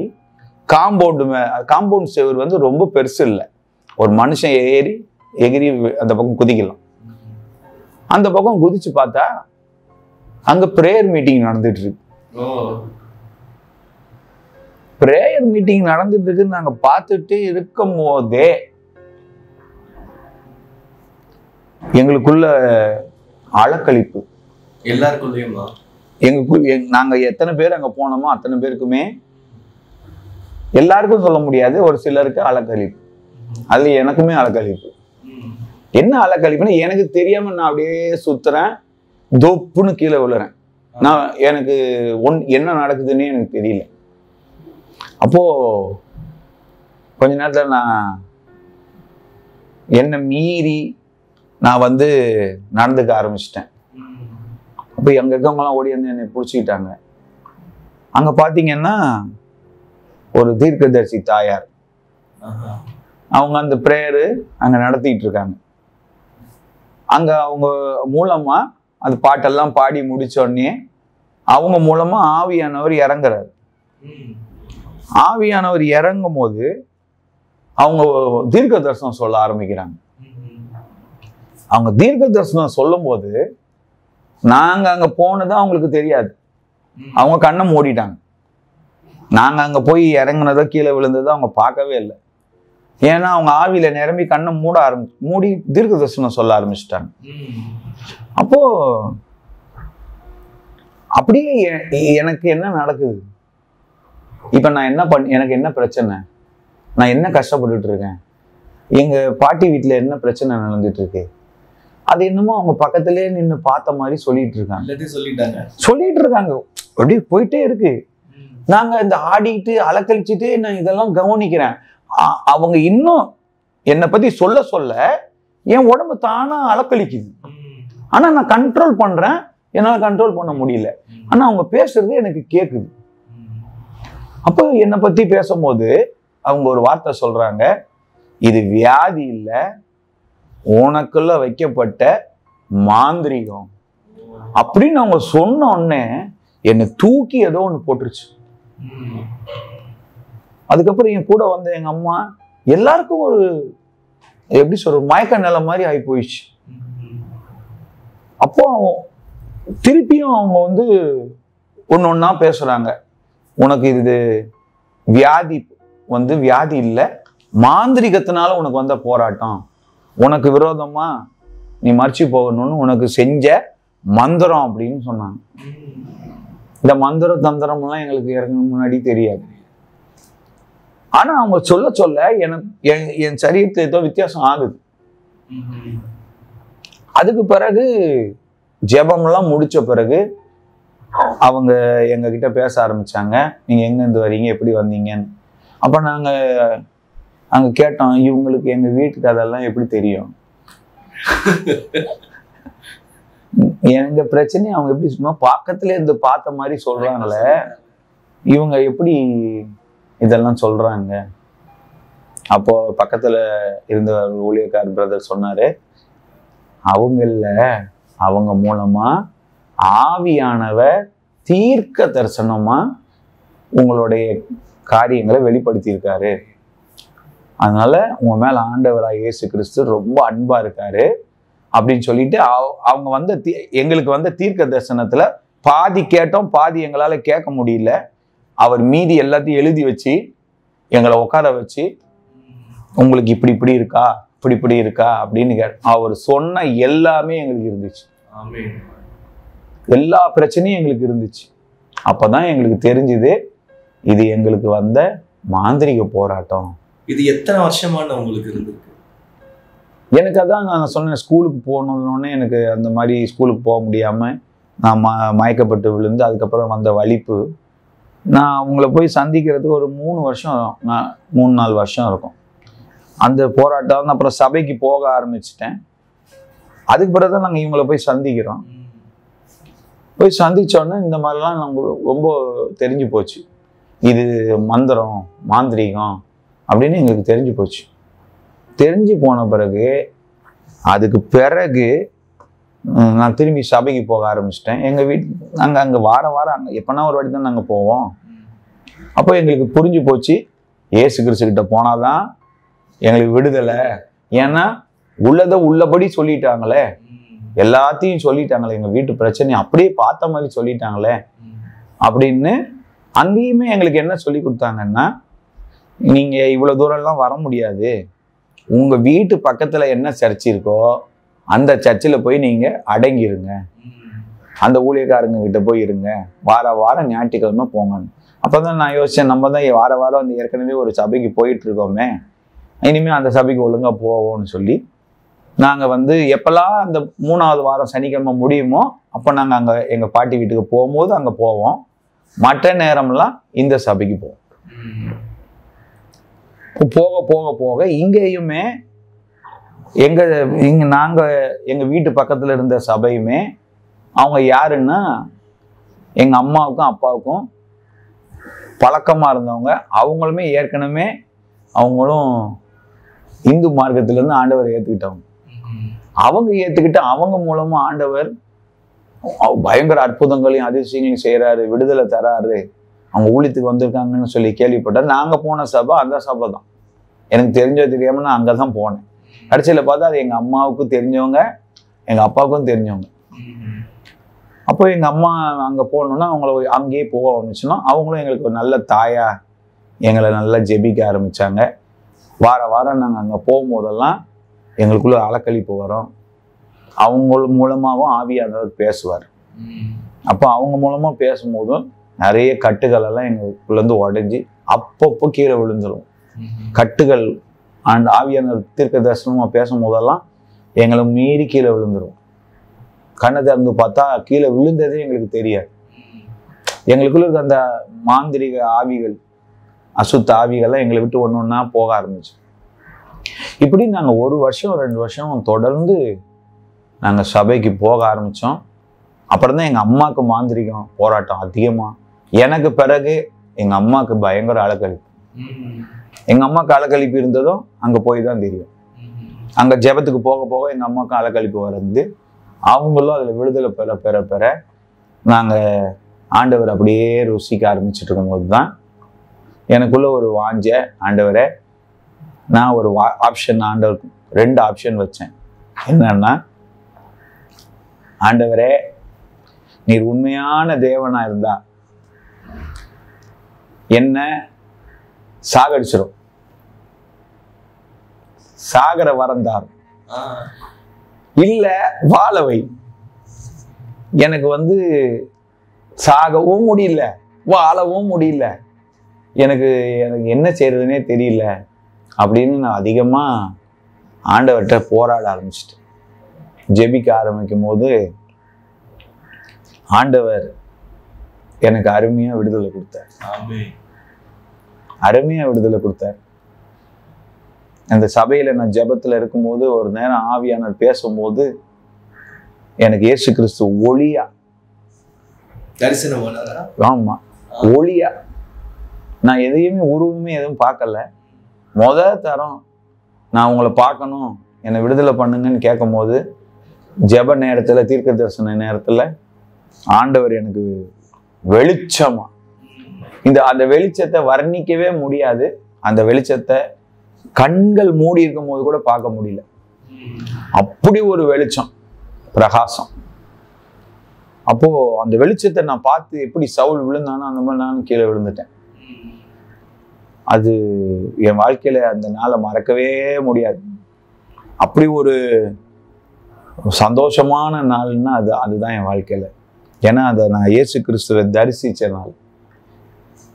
காம்பவுண்ட் செவர் வந்து ரொம்ப பெருசு இல்லை, ஒரு மனுஷன் எகிரி அந்த பக்கம் குதிக்கலாம். அந்த பக்கம் குதிச்சு பார்த்தா அங்க பிரேயர் மீட்டிங் நடந்துட்டு இருக்கு. பிரேயர் மீட்டிங் நடந்துட்டு இருக்குன்னு நாங்க பார்த்துட்டு இருக்கும் போதே எங்களுக்குள்ள அலக்களிப்பு. எல்லாருக்குள்ளேயுமா? நாங்க எத்தனை பேர் அங்க போனோமோ அத்தனை பேருக்குமே, எல்லாருக்கும் சொல்ல முடியாது, ஒரு சிலருக்கு அலக்களிப்பு. அதுல எனக்குமே அலக்களிப்பு. என்ன அலக்களிப்புன்னு எனக்கு தெரியாம நான் அப்படியே சுத்துறேன், தொப்புன்னு கீழே விழுறேன். எனக்கு என்ன நடக்குதுன்னு எனக்கு தெரியல. அப்போ கொஞ்ச நேரத்துல நான் என்னை மீறி நான் வந்து நடந்துக்க ஆரம்பிச்சிட்டேன். அப்போ அங்க இருக்கவங்கலாம் ஓடி வந்து என்னை பிடிச்சிக்கிட்டாங்க. அங்க பாத்தீங்கன்னா ஒரு தீர்க்கதரிசி தாயார், அவங்க அந்த பிரேயரு அங்க நடத்திட்டு இருக்காங்க. அங்க அவங்க மூலமா அந்த பாட்டெல்லாம் பாடி முடிச்ச உடனே அவங்க மூலமா ஆவியானவர் இறங்குறாரு. ஆவியானவர் இறங்கும் போது அவங்க தீர்க்க தரிசனம் சொல்ல ஆரம்பிக்கிறாங்க. அவங்க தீர்க்க தரிசனம் சொல்லும் போது நாங்க அங்க போனது அவங்களுக்கு தெரியாது. அவங்க கண்ணை மூடிட்டாங்க. நாங்க அங்க போய் இறங்குனதோ கீழே விழுந்ததோ அவங்க பார்க்கவே இல்லை. ஏன்னா அவங்க ஆவியில நிரம்பி கண்ணை மூடி தீர்க்க தரிசனம் சொல்ல ஆரம்பிச்சுட்டாங்க. அப்போ அப்படியே எனக்கு என்ன நடக்குது, இப்ப நான் எனக்கு என்ன பிரச்சனை, நான் என்ன கஷ்டப்பட்டுட்டு இருக்கேன், எங்க பாட்டி வீட்டுல என்ன பிரச்சனை நடந்துட்டு இருக்கு, அது என்னமோ அவங்க பக்கத்திலே நின்று பார்த்த மாதிரி சொல்லிட்டு இருக்காங்க. அப்படியே போயிட்டே இருக்கு. நாங்க இந்த ஆடிட்டு அலக்கழிச்சுட்டு நான் இதெல்லாம் கவனிக்கிறேன். அவங்க இன்னும் என்னை பத்தி சொல்ல என் உடம்பு தானா அலக்களிக்குது. ஆனா நான் கண்ட்ரோல் பண்றேன், என்னால கண்ட்ரோல் பண்ண முடியல. ஆனா அவங்க பேசுறது எனக்கு கேக்குது. அப்போ என்னை பத்தி பேசும்போது அவங்க ஒரு வார்த்தை சொல்றாங்க, இது வியாதி இல்லை, உனக்குள்ள வைக்கப்பட்ட மாந்திரிகம் அப்படின்னு அவங்க சொன்ன உடனே என்னை தூக்கி ஏதோ ஒண்ணு போட்டுருச்சு. அதுக்கப்புறம் என் கூட வந்த எங்க அம்மா எல்லாருக்கும் ஒரு எப்படி சொல்ற மயக்க நிலை மாதிரி ஆகி போயிடுச்சு. அப்போ திருப்பியும் அவங்க வந்து ஒன்று ஒன்றா பேசுறாங்க. உனக்கு இது வியாதி இல்லை, மாந்திரிகத்தினால உனக்கு வந்த போராட்டம், உனக்கு விரோதமா நீ மறிச்சு போகணும்னு உனக்கு செஞ்ச மந்திரம் அப்படின்னு சொன்னாங்க. இந்த மந்திர தந்திரம்லாம் எங்களுக்கு இறங்க முன்னாடி தெரியாது. ஆனா அவங்க சொல்ல சொல்ல எனக்கு என் சரீரத்துல ஏதோ வித்தியாசம் ஆகுது. அதுக்கு பிறகு ஜெபம்லாம் முடிச்ச பிறகு அவங்க எங்க கிட்ட பேச ஆரம்பிச்சாங்க. நீங்க எங்க இருந்து வரீங்க, எப்படி வந்தீங்கன்னு. அப்ப நாங்க அங்க கேட்டோம், இவங்களுக்கு எங்க வீட்டுக்கு அதெல்லாம் எப்படி தெரியும், எங்க பிரச்சனையை அவங்க எப்படி சும்மா பக்கத்துல இருந்து பார்த்த மாதிரி சொல்றாங்களே, இவங்க எப்படி இதெல்லாம் சொல்றாங்க. அப்போ பக்கத்துல இருந்த ஊழியக்கார் பிரதர் சொன்னாரு, அவங்க மூலமா ஆவியானவர் தீர்க்க தரிசனமா உங்களுடைய காரியங்களை வெளிப்படுத்தி இருக்காரு. அதனால உங்க மேல ஆண்டவராய் இயேசு கிறிஸ்து ரொம்ப அன்பா இருக்காரு அப்படின்னு சொல்லிட்டு அவங்க எங்களுக்கு வந்த தீர்க்க தரிசனத்துல பாதி கேட்டோம், பாதி எங்களால கேட்க முடியல. அவர் மீதி எல்லாத்தையும் எழுதி வச்சு எங்களை உட்கார வச்சு, உங்களுக்கு இப்படி இருக்கா, இப்படி இருக்கா அப்படின்னு அவர் சொன்ன எல்லாமே எங்களுக்கு இருந்துச்சு. எல்லா பிரச்சனையும் எங்களுக்கு இருந்துச்சு. அப்பதான் எங்களுக்கு தெரிஞ்சுது இது எங்களுக்கு வந்த மாந்திரிக போராட்டம். இது எத்தனை வருஷமான உங்களுக்கு இருந்திருக்கு? எனக்கு அதான் நான் சொன்னேன், ஸ்கூலுக்கு போகணுன்னே எனக்கு அந்த மாதிரி ஸ்கூலுக்கு போக முடியாம நான் மயக்கப்பட்டு விழுந்து அதுக்கப்புறம் வந்த வலிப்பு. நான் அவங்கள போய் சந்திக்கிறதுக்கு ஒரு 3-4 வருஷம் இருக்கும். அந்த போராட்டம் அப்புறம் சபைக்கு போக ஆரம்பிச்சிட்டேன். அதுக்கு பிறகுதான் நாங்கள் இவங்கள போய் சந்திக்கிறோம். போய் சந்திச்சோன்னே இந்த மாதிரிலாம் நமக்கு ரொம்ப தெரிஞ்சு போச்சு. இது மந்திரம், மாந்திரீகம் அப்படின்னு எங்களுக்கு தெரிஞ்சு போச்சு. தெரிஞ்சு போன பிறகு அதுக்கு பிறகு நான் திரும்பி சபைக்கு போக ஆரம்பிச்சிட்டேன். எங்கள் நாங்கள் அங்கே வாரம் அங்கே எப்போனா ஒரு வாட்டி தான் நாங்கள் போவோம். அப்போ எங்களுக்கு புரிஞ்சு போச்சு, இயேசு கிறிஸ்துக்கிட்ட போனாதான் எங்களுக்கு விடுதலை. ஏன்னா உள்ளதை உள்ளபடி சொல்லிட்டாங்களே, எல்லாத்தையும் சொல்லிட்டாங்களே, எங்கள் வீட்டு பிரச்சனை அப்படியே பார்த்த மாதிரி சொல்லிட்டாங்களே அப்படின்னு. அங்கேயுமே எங்களுக்கு என்ன சொல்லி கொடுத்தாங்கன்னா, நீங்கள் இவ்வளோ தூரம்லாம் வர முடியாது, உங்கள் வீட்டு பக்கத்தில் என்ன சர்ச் இருக்கோ அந்த சர்ச்சில் போய் நீங்கள் அடங்கிருங்க, அந்த ஊழியக்காரங்க கிட்ட போய் இருங்க, வாரம் ஞாயிற்றுக்கிழமை போங்கன்னு. அப்போ தான் நான் யோசித்தேன், நம்ம தான் வாரம் அந்த ஏற்கனவே ஒரு சபைக்கு போயிட்டு இருக்கோமே, இனிமேல் அந்த சபைக்கு ஒழுங்காக போவோம்னு சொல்லி நாங்கள் எப்போல்லாம் அந்த 3வது வாரம் சனிக்கிழமை முடியுமோ அப்போ நாங்கள் அங்கே எங்கள் பாட்டி வீட்டுக்கு போகும்போது அங்கே போவோம். மற்ற நேரம்லாம் இந்த சபைக்கு போவோம். போக போக போக இங்கேயுமே எங்கள் வீட்டு பக்கத்தில் இருந்த சபையுமே அவங்க யாருன்னா எங்கள் அம்மாவுக்கும் அப்பாவுக்கும் பழக்கமாக இருந்தவங்க. அவங்களுமே ஏற்கனவே அவங்களும் இந்து மார்க்கத்திலேருந்து ஆண்டவரை ஏற்றுக்கிட்டவங்க. அவங்க ஏற்றுக்கிட்டு அவங்க மூலமாக ஆண்டவர் பயங்கர அற்புதங்களையும் அதிசயங்களையும் செய்கிறாரு, விடுதலை தராரு, அவங்க ஊழியத்துக்கு வந்திருக்காங்கன்னு சொல்லி கேள்விப்பட்டார். நாங்கள் போன சபை அந்த சபை தான். எனக்கு தெரியாமல் நான் அங்கே தான் போனேன். கடைசியில் பார்த்தா அது எங்கள் அம்மாவுக்கும் தெரிஞ்சவங்க, எங்கள் அப்பாவுக்கும் தெரிஞ்சவங்க. அப்போ எங்கள் அம்மா அங்கே போகணுன்னா அவங்கள அங்கேயே போக ஆரம்பிச்சுன்னா அவங்களும் எங்களுக்கு ஒரு நல்ல தாயா எங்களை நல்லா ஜெபிக்க ஆரம்பித்தாங்க. வாரம் நாங்கள் அங்கே போகும்போதெல்லாம் எங்களுக்குள்ள அலக்களிப்பு வரும். அவங்க மூலமாகவும் ஆவியானவர் பேசுவார். அப்போ அவங்க மூலமாக பேசும்போதும் நிறைய கட்டுகள் எல்லாம் எங்களுக்குள்ளேருந்து உடைஞ்சி அப்பப்போ கீழே விழுந்துடும். கட்டுகள் ஆவியானவர் தீர்க்க தரிசனமாக பேசும்போதெல்லாம் எங்களை மீறி கீழே விழுந்துடும். கண்ணை திறந்து பார்த்தா கீழே விழுந்ததே எங்களுக்கு தெரியாது. எங்களுக்குள்ள இருக்க அந்த மாந்திரிக ஆவிகள், அசுத்த ஆவிகள்லாம் எங்களை விட்டு ஒன்று ஒன்றா போக ஆரம்பிச்சு. இப்படி நாங்கள் 1 வருஷம் 2 வருஷம் தொடர்ந்து நாங்கள் சபைக்கு போக ஆரம்பித்தோம். அப்புறம் தான் எங்கள் அம்மாவுக்கு மாந்திரிகம் போராட்டம் அதிகமாக. எனக்கு பிறகு எங்கள் அம்மாவுக்கு பயங்கர அலக்கழிப்பு. எங்கள் அம்மாவுக்கு அலக்கழிப்பு இருந்ததும் அங்கே போய் தான் தெரியும். அங்கே ஜெபத்துக்கு போக போக எங்கள் அம்மாவுக்கும் அலக்கழிப்பு வந்து அவங்களும் அதில் விடுதலை பெற பெற பெற நாங்கள் ஆண்டவர் அப்படியே ருசிக்க ஆரம்பிச்சுட்டு இருக்கும்போது தான் எனக்குள்ள ஒரு வாஞ்ச, ஆண்டவரை நான் ஒரு ஆப்ஷன் ஆண்டவர் 2 ஆப்ஷன் வச்சேன். என்னன்னா, ஆண்டவரே நீர் உண்மையான தேவனா இருந்தா என்ன சாகடிச்சிடும், சாகர வரந்தார், இல்ல வாழவை. எனக்கு வந்து சாகவும் முடியல, வாழவும் முடியல, எனக்கு என்ன செய்யறதுனே தெரியல அப்படின்னு நான் அதிகமா ஆண்டவர்கிட்ட போராட ஆரம்பிச்சிட்டேன். ஜெபிக்க ஆரம்பிக்கும் போது ஆண்டவர் எனக்கு அருமையா விடுதலை கொடுத்தார். அருமையா விடுதலை கொடுத்தார். அந்த சபையில நான் ஜெபத்துல இருக்கும்போது ஒரு நேரம் ஆவியானவர் பேசும்போது எனக்கு இயேசு கிறிஸ்து ஒளியா தரிசனம். ஆமா, ஒளியா. நான் எதையுமே உருவமே எதுவும் பார்க்கல. தரம் நான் உங்களை பார்க்கணும், என்னை விடுதலை பண்ணுங்கன்னு கேட்கும் போது ஜெப நேரத்துல, தீர்க்க தரிசன நேரத்துல ஆண்டவர் எனக்கு வெளிச்சமா, அந்த வெளிச்சத்தை வர்ணிக்கவே முடியாது. அந்த வெளிச்சத்தை கண்கள் மூடி இருக்கும் போது கூட பார்க்க முடியல. அப்படி ஒரு வெளிச்சம், பிரகாசம். அப்போ அந்த வெளிச்சத்தை நான் பார்த்து எப்படி சவுல் விழுந்தானோ அந்த மாதிரி நானும் கீழே விழுந்துட்டேன். அது என் வாழ்க்கையில அந்த நாளை மறக்கவே முடியாது. அப்படி ஒரு சந்தோஷமான நாள்னா அதுதான் என் வாழ்க்கையில. ஏன்னா அதை நான் இயேசு கிறிஸ்துவை தரிசிச்ச நாள்.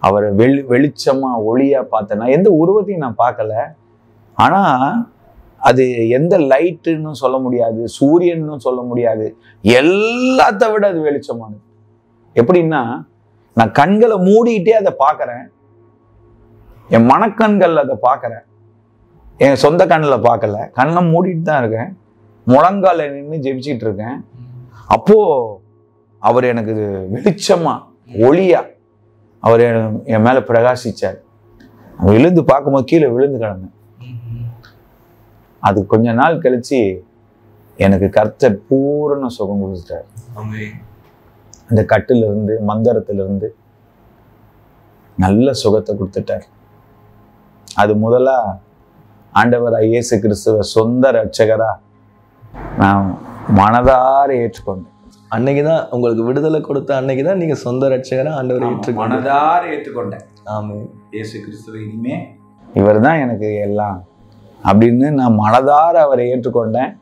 அவரை வெளிச்சமா ஒளியா பார்த்தேன். எந்த உருவத்தையும் நான் பார்க்கல. ஆனா அது எந்த லைட்டுன்னு சொல்ல முடியாது, சூரியன்னு சொல்ல முடியாது, எல்லாத்த விட அது வெளிச்சமானது. எப்படின்னா, நான் கண்களை மூடிக்கிட்டே அதை பார்க்கறேன். என் மனக்கண்கள் அதை பார்க்கறேன். என் சொந்த கண்ணில் பார்க்கல, கண்ணை மூடிட்டு தான் இருக்கேன். முழங்கால நின்று ஜெபிச்சுட்டு இருக்கேன். அப்போ அவர் எனக்கு வெளிச்சமா ஒளியா அவர் என் மேல பிரகாசிச்சார். விழுந்து பார்க்கும்போது கீழே விழுந்து கிடந்தேன். அது கொஞ்ச நாள் கழிச்சு எனக்கு கர்த்தர் பூரண சுகம் கொடுத்துட்டார். அந்த கட்டில இருந்து, மந்திரத்திலிருந்து நல்ல சுகத்தை கொடுத்துட்டார். அது முதலா ஆண்டவரா இயேசு கிறிஸ்துவ சொந்த ரட்சகரா நான் மனதார ஏற்றுக்கொண்டேன். அன்னைக்குதான் உங்களுக்கு விடுதலை கொடுத்த அன்னைக்குதான் நீங்க சொந்த ரட்சகரா ஆண்டவரை மனதார ஏற்றுக்கொண்டேன். ஆமா, இயேசு கிறிஸ்துவை இனிமே இவர் தான் எனக்கு எல்லாம் அப்படின்னு நான் மனதார அவரை ஏற்றுக்கொண்டேன்.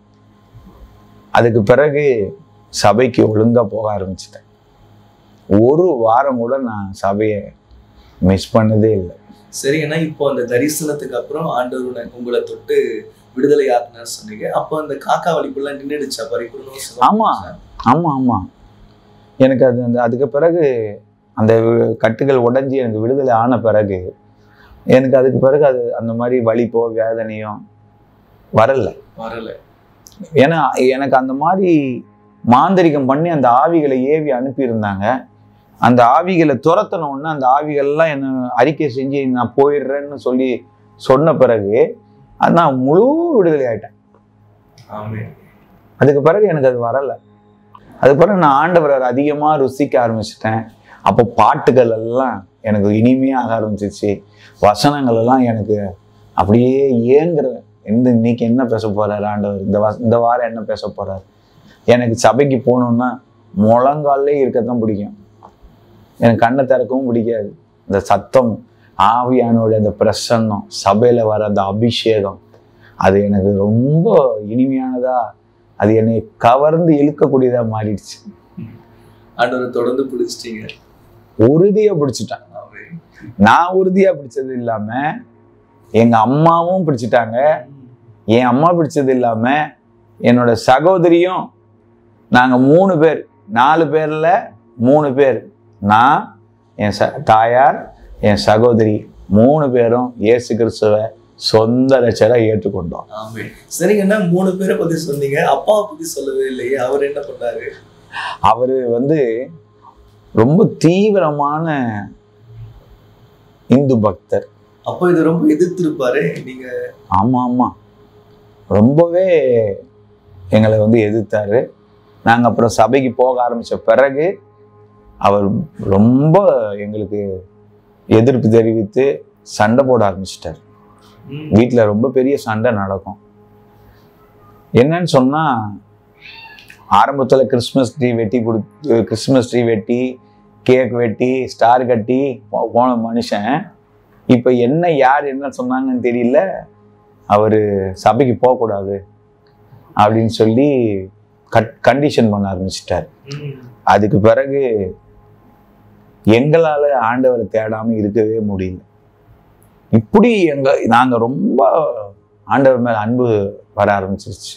அதுக்கு பிறகு சபைக்கு ஒழுங்கா போக ஆரம்பிச்சிட்டேன். ஒரு வாரம் கூட நான் சபையை மிஸ் பண்ணதே இல்லை. சரி, ஏன்னா இப்போ அந்த தரிசனத்துக்கு அப்புறம் ஆண்டவர் உங்களை தொட்டு விடுதலை ஆக்குனான்னு சொன்னீங்க. அப்போ அந்த காக்கா வலிப்புலாம் நின்றுடுச்சா பரிபூர்ணம்? ஆமா ஆமா ஆமா. எனக்கு அதுக்கு பிறகு அந்த கட்டுகள் உடைஞ்சி எனக்கு விடுதலை ஆன பிறகு எனக்கு அதுக்கு பிறகு அது அந்த மாதிரி வலிப்போ வேதனையோ வரல. ஏன்னா எனக்கு அந்த மாதிரி மாந்திரிகம் பண்ணி அந்த ஆவிகளை ஏவி அனுப்பியிருந்தாங்க. அந்த ஆவிகளை துரத்தணும்னா அந்த ஆவிகள்லாம் என்ன அறிக்கை செஞ்சு நான் போயிடுறேன்னு சொல்லி சொன்ன பிறகு நான் முழு விடுதலை ஆயிட்டேன். அதுக்கு பிறகு எனக்கு அது வரலை. அதுக்கு பிறகு நான் ஆண்டவரை அதிகமாக ருசிக்க ஆரம்பிச்சிட்டேன். அப்போ பாட்டுகள் எல்லாம் எனக்கு இனிமையாக ஆரம்பிச்சிச்சு. வசனங்கள் எல்லாம் எனக்கு அப்படியே ஏங்குற, இன்னைக்கு என்ன பேச போறாரு ஆண்டவர், இந்த வாரம் என்ன பேச போறாரு. எனக்கு சபைக்கு போகணுன்னா முழங்காலே இருக்கத்தான் பிடிக்கும். எனக்கு கண்ணை திறக்கவும் பிடிக்காது. இந்த சத்தம், ஆவியானோட அந்த பிரசன்னம், சபையில வர அந்த அபிஷேகம், அது எனக்கு ரொம்ப இனிமையானதா, அது என்னை கவர்ந்து இழுக்கக்கூடியதா மாறிடுச்சு. ஆண்டவரை தொடர்ந்து பிடிச்சிட்டீங்க. உறுதியா பிடிச்சிட்டேன். நான் உறுதியா பிடிச்சது இல்லாம எங்க அம்மாவும் பிடிச்சிட்டாங்க. என் அம்மா பிடிச்சது இல்லாம என்னோட சகோதரியும், நாங்க 3 பேர், 4 பேர்ல 3 பேர், நான், என் தாயார், என் சகோதரி 3 பேரும் இயேசு கிறிஸ்துவை சொந்த ரட்சகரா ஏற்றுக்கொண்டோம். சரிங்கன்னா 3 பேரை பத்தி சொன்னீங்க, அப்பாவை பத்தி சொல்லவே இல்லையே. அவர் என்ன பண்ணாரு? அவரு ரொம்ப தீவிரமான இந்து பக்தர். அப்போ இது ரொம்ப எதிர்த்திருப்பாரு நீங்க? ஆமா ஆமா, ரொம்பவே எங்களை வந்து எதிர்த்தாரு. நாங்கள் அப்புறம் சபைக்கு போக ஆரம்பித்த பிறகு அவர் ரொம்ப எங்களுக்கு எதிர்ப்பு தெரிவித்து சண்டை போட ஆரம்பிச்சிட்டார். வீட்டில் ரொம்ப பெரிய சண்டை நடக்கும். என்னன்னு சொன்னால், ஆரம்பத்தில் கிறிஸ்மஸ் ட்ரீ வெட்டி கேக் வெட்டி ஸ்டார் கட்டி போன மனுஷன் இப்போ யார் என்ன சொன்னாங்கன்னு தெரியல, அவர் சபைக்கு போகக்கூடாது அப்படின்னு சொல்லி கண்டிஷன் பண்ண ஆரம்பிச்சிட்டார். அதுக்கு பிறகு எங்களால் ஆண்டவரை தேடாமல் இருக்கவே முடியல. இப்படி நாங்கள் ரொம்ப ஆண்டவர் மேலே அன்பு வர ஆரம்பிச்சிருச்சு.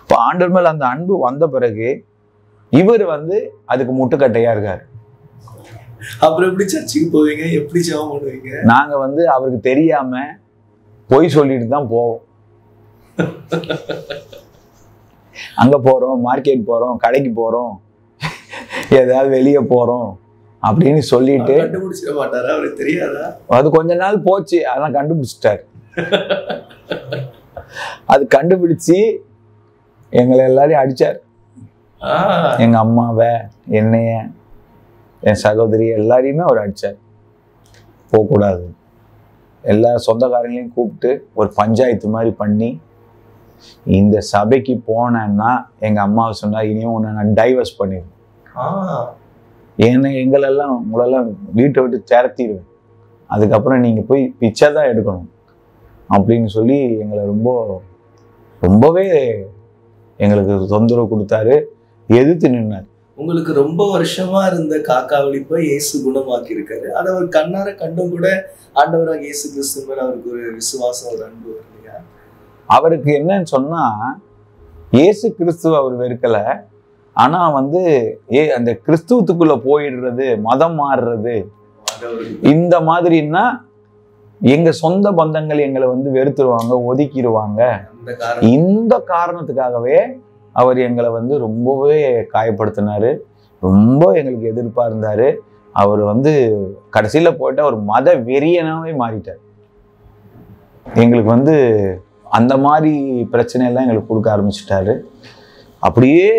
இப்போ ஆண்டவர் மேலே அந்த அன்பு வந்த பிறகு இவர் வந்து அதுக்கு முட்டுக்கட்டையா இருக்காரு. அப்புறம் எப்படி சர்ச்சுக்கு போவீங்க, எப்படி ஜெபம் பண்ணுவீங்க? நாங்கள் வந்து அவருக்கு தெரியாம பொய் சொல்லிட்டு தான் போவோம். அங்கே போகிறோம், மார்க்கெட் போகிறோம், கடைக்கு போகிறோம், ஏதாவது வெளியே போகிறோம் அப்படின்னு சொல்லிட்டு. கண்டுபிடிச்சிட மாட்டாரா? அவருக்கு தெரியாதா? அது கொஞ்ச நாள் போச்சு, அதெல்லாம் கண்டுபிடிச்சிட்டாரு. அது கண்டுபிடிச்சி எங்களை எல்லாரையும் அடிச்சார். எங்க அம்மாவை, என்னைய, என் சகோதரி எல்லாரையுமே அவர் அடிச்சார். போகக்கூடாது, எல்லா சொந்தக்காரங்களையும் கூப்பிட்டு ஒரு பஞ்சாயத்து மாதிரி பண்ணி, இந்த சபைக்கு போனேன்னா எங்க அம்மாவை சொன்னா இனியும் உன்னை நான் டைவர்ஸ் பண்ணிடுவேன், ஏன்னா எங்களெல்லாம் உங்களெல்லாம் வீட்டை விட்டு திரத்திடுவேன், அதுக்கப்புறம் நீங்க போய் பிச்சை தான் எடுக்கணும் அப்படின்னு சொல்லி எங்களை ரொம்பவே எங்களுக்கு தொந்தரவு கொடுத்தாரு, எதிர்த்து நின்னார். உங்களுக்கு ரொம்ப வருஷமா இருந்த காக்கா வலிப்பை இயேசு குணமாக்கி இருக்காரு. அதை அவர் கண்ணார கண்டும் கூட ஆண்டவராக இயேசு கிறிஸ்து மேல அவருக்கு ஒரு விசுவாசம், ஒரு அன்பு இல்லையா? அவருக்கு என்னன்னு சொன்னா, இயேசு கிறிஸ்துவ அவர் வெறுக்கல, ஆனா வந்து அந்த கிறிஸ்துவத்துக்குள்ள போயிடுறது, மதம் மாறுறது, இந்த மாதிரின்னா எங்க சொந்த பந்தங்கள் எங்களை வந்து வெறுத்துருவாங்க, ஒதுக்கிடுவாங்க. இந்த காரணத்துக்காகவே அவர் எங்களை வந்து ரொம்பவே காயப்படுத்தினாரு, ரொம்ப எங்களுக்கு எதிர்ப்பா இருந்தாரு. அவர் வந்து கடைசியில போயிட்டு ஒரு மத வெறியனாவே மாறிட்டார். எங்களுக்கு வந்து அந்த மாதிரி பிரச்சனை எல்லாம் எங்களுக்கு கொடுக்க ஆரம்பிச்சிட்டாரு. அப்படியே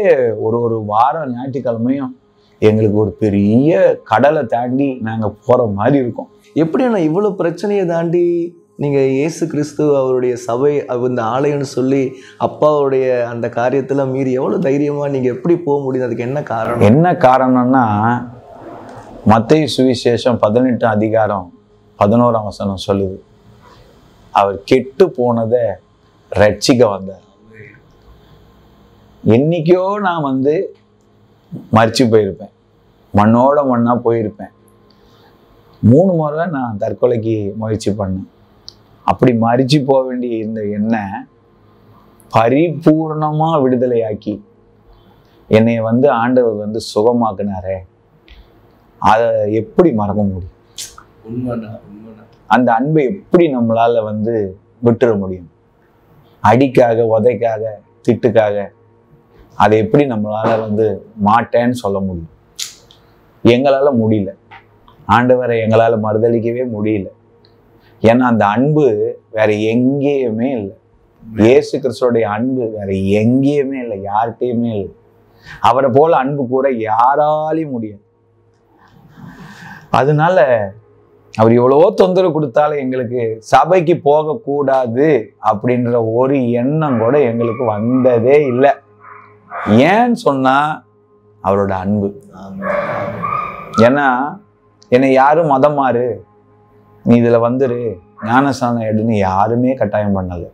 ஒரு வாரம் ஞாயிற்றுக்கிழமையும் எங்களுக்கு ஒரு பெரிய கடலை தாண்டி நாங்க போற மாதிரி இருக்கும். எப்படி நான் இவ்வளவு பிரச்சனையை தாண்டி நீங்க இயேசு கிறிஸ்து அவருடைய சபை இந்த ஆலயம்னு சொல்லி அப்பாவுடைய அந்த காரியத்துல மீறி எவ்வளவு தைரியமா நீங்க எப்படி போக முடியுது? அதுக்கு என்ன காரணம்? என்ன காரணம்னா, மத்தேயு சுவிசேஷம் 18 அதிகாரம் 11ஆம் வசனம் சொல்லுது, அவர் கெட்டு போனதை ரட்சிக்க வந்தார். என்னைக்கோ நான் வந்து மறிச்சு போயிருப்பேன், மண்ணோட மண்ணா போயிருப்பேன். 3 முறை நான் தற்கொலைக்கு முயற்சி பண்ணேன். அப்படி மறிச்சு போக வேண்டிய இந்த எண்ணெய் பரிபூர்ணமா விடுதலையாக்கி என்னை வந்து ஆண்டவர் வந்து சுகமாக்குனாரே, அதை எப்படி மறக்க முடியும்? அந்த அன்பை எப்படி நம்மளால வந்து விட்டுற முடியும்? அடிக்காக, உதைக்காக, திட்டுக்காக அதை எப்படி நம்மளால வந்து மாட்டேன்னு சொல்ல முடியும்? எங்களால முடியல. ஆண்டவரை எங்களால மறுதளிக்கவே முடியல. ஏன்னா அந்த அன்பு வேற எங்கேயுமே இல்லை. இயேசு கிறிஸ்துவோடைய அன்பு வேற எங்கேயுமே இல்லை, யார்கிட்டையுமே இல்லை. அவரை போல அன்பு கூற யாராலையும் முடியாது. அதனால அவர் எவ்வளவோ தொந்தரவு கொடுத்தாலும் எங்களுக்கு சபைக்கு போகக்கூடாது அப்படின்ற ஒரு எண்ணம் கூட எங்களுக்கு வந்ததே இல்லை. ஏன்னு சொன்னா அவரோட அன்பு. ஏன்னா என்னை யாரும் மதம் மாறு, நீ இதுல வந்துரு, ஞானஸ்நானம் எடுன்னு யாருமே கட்டாயம் பண்ணல.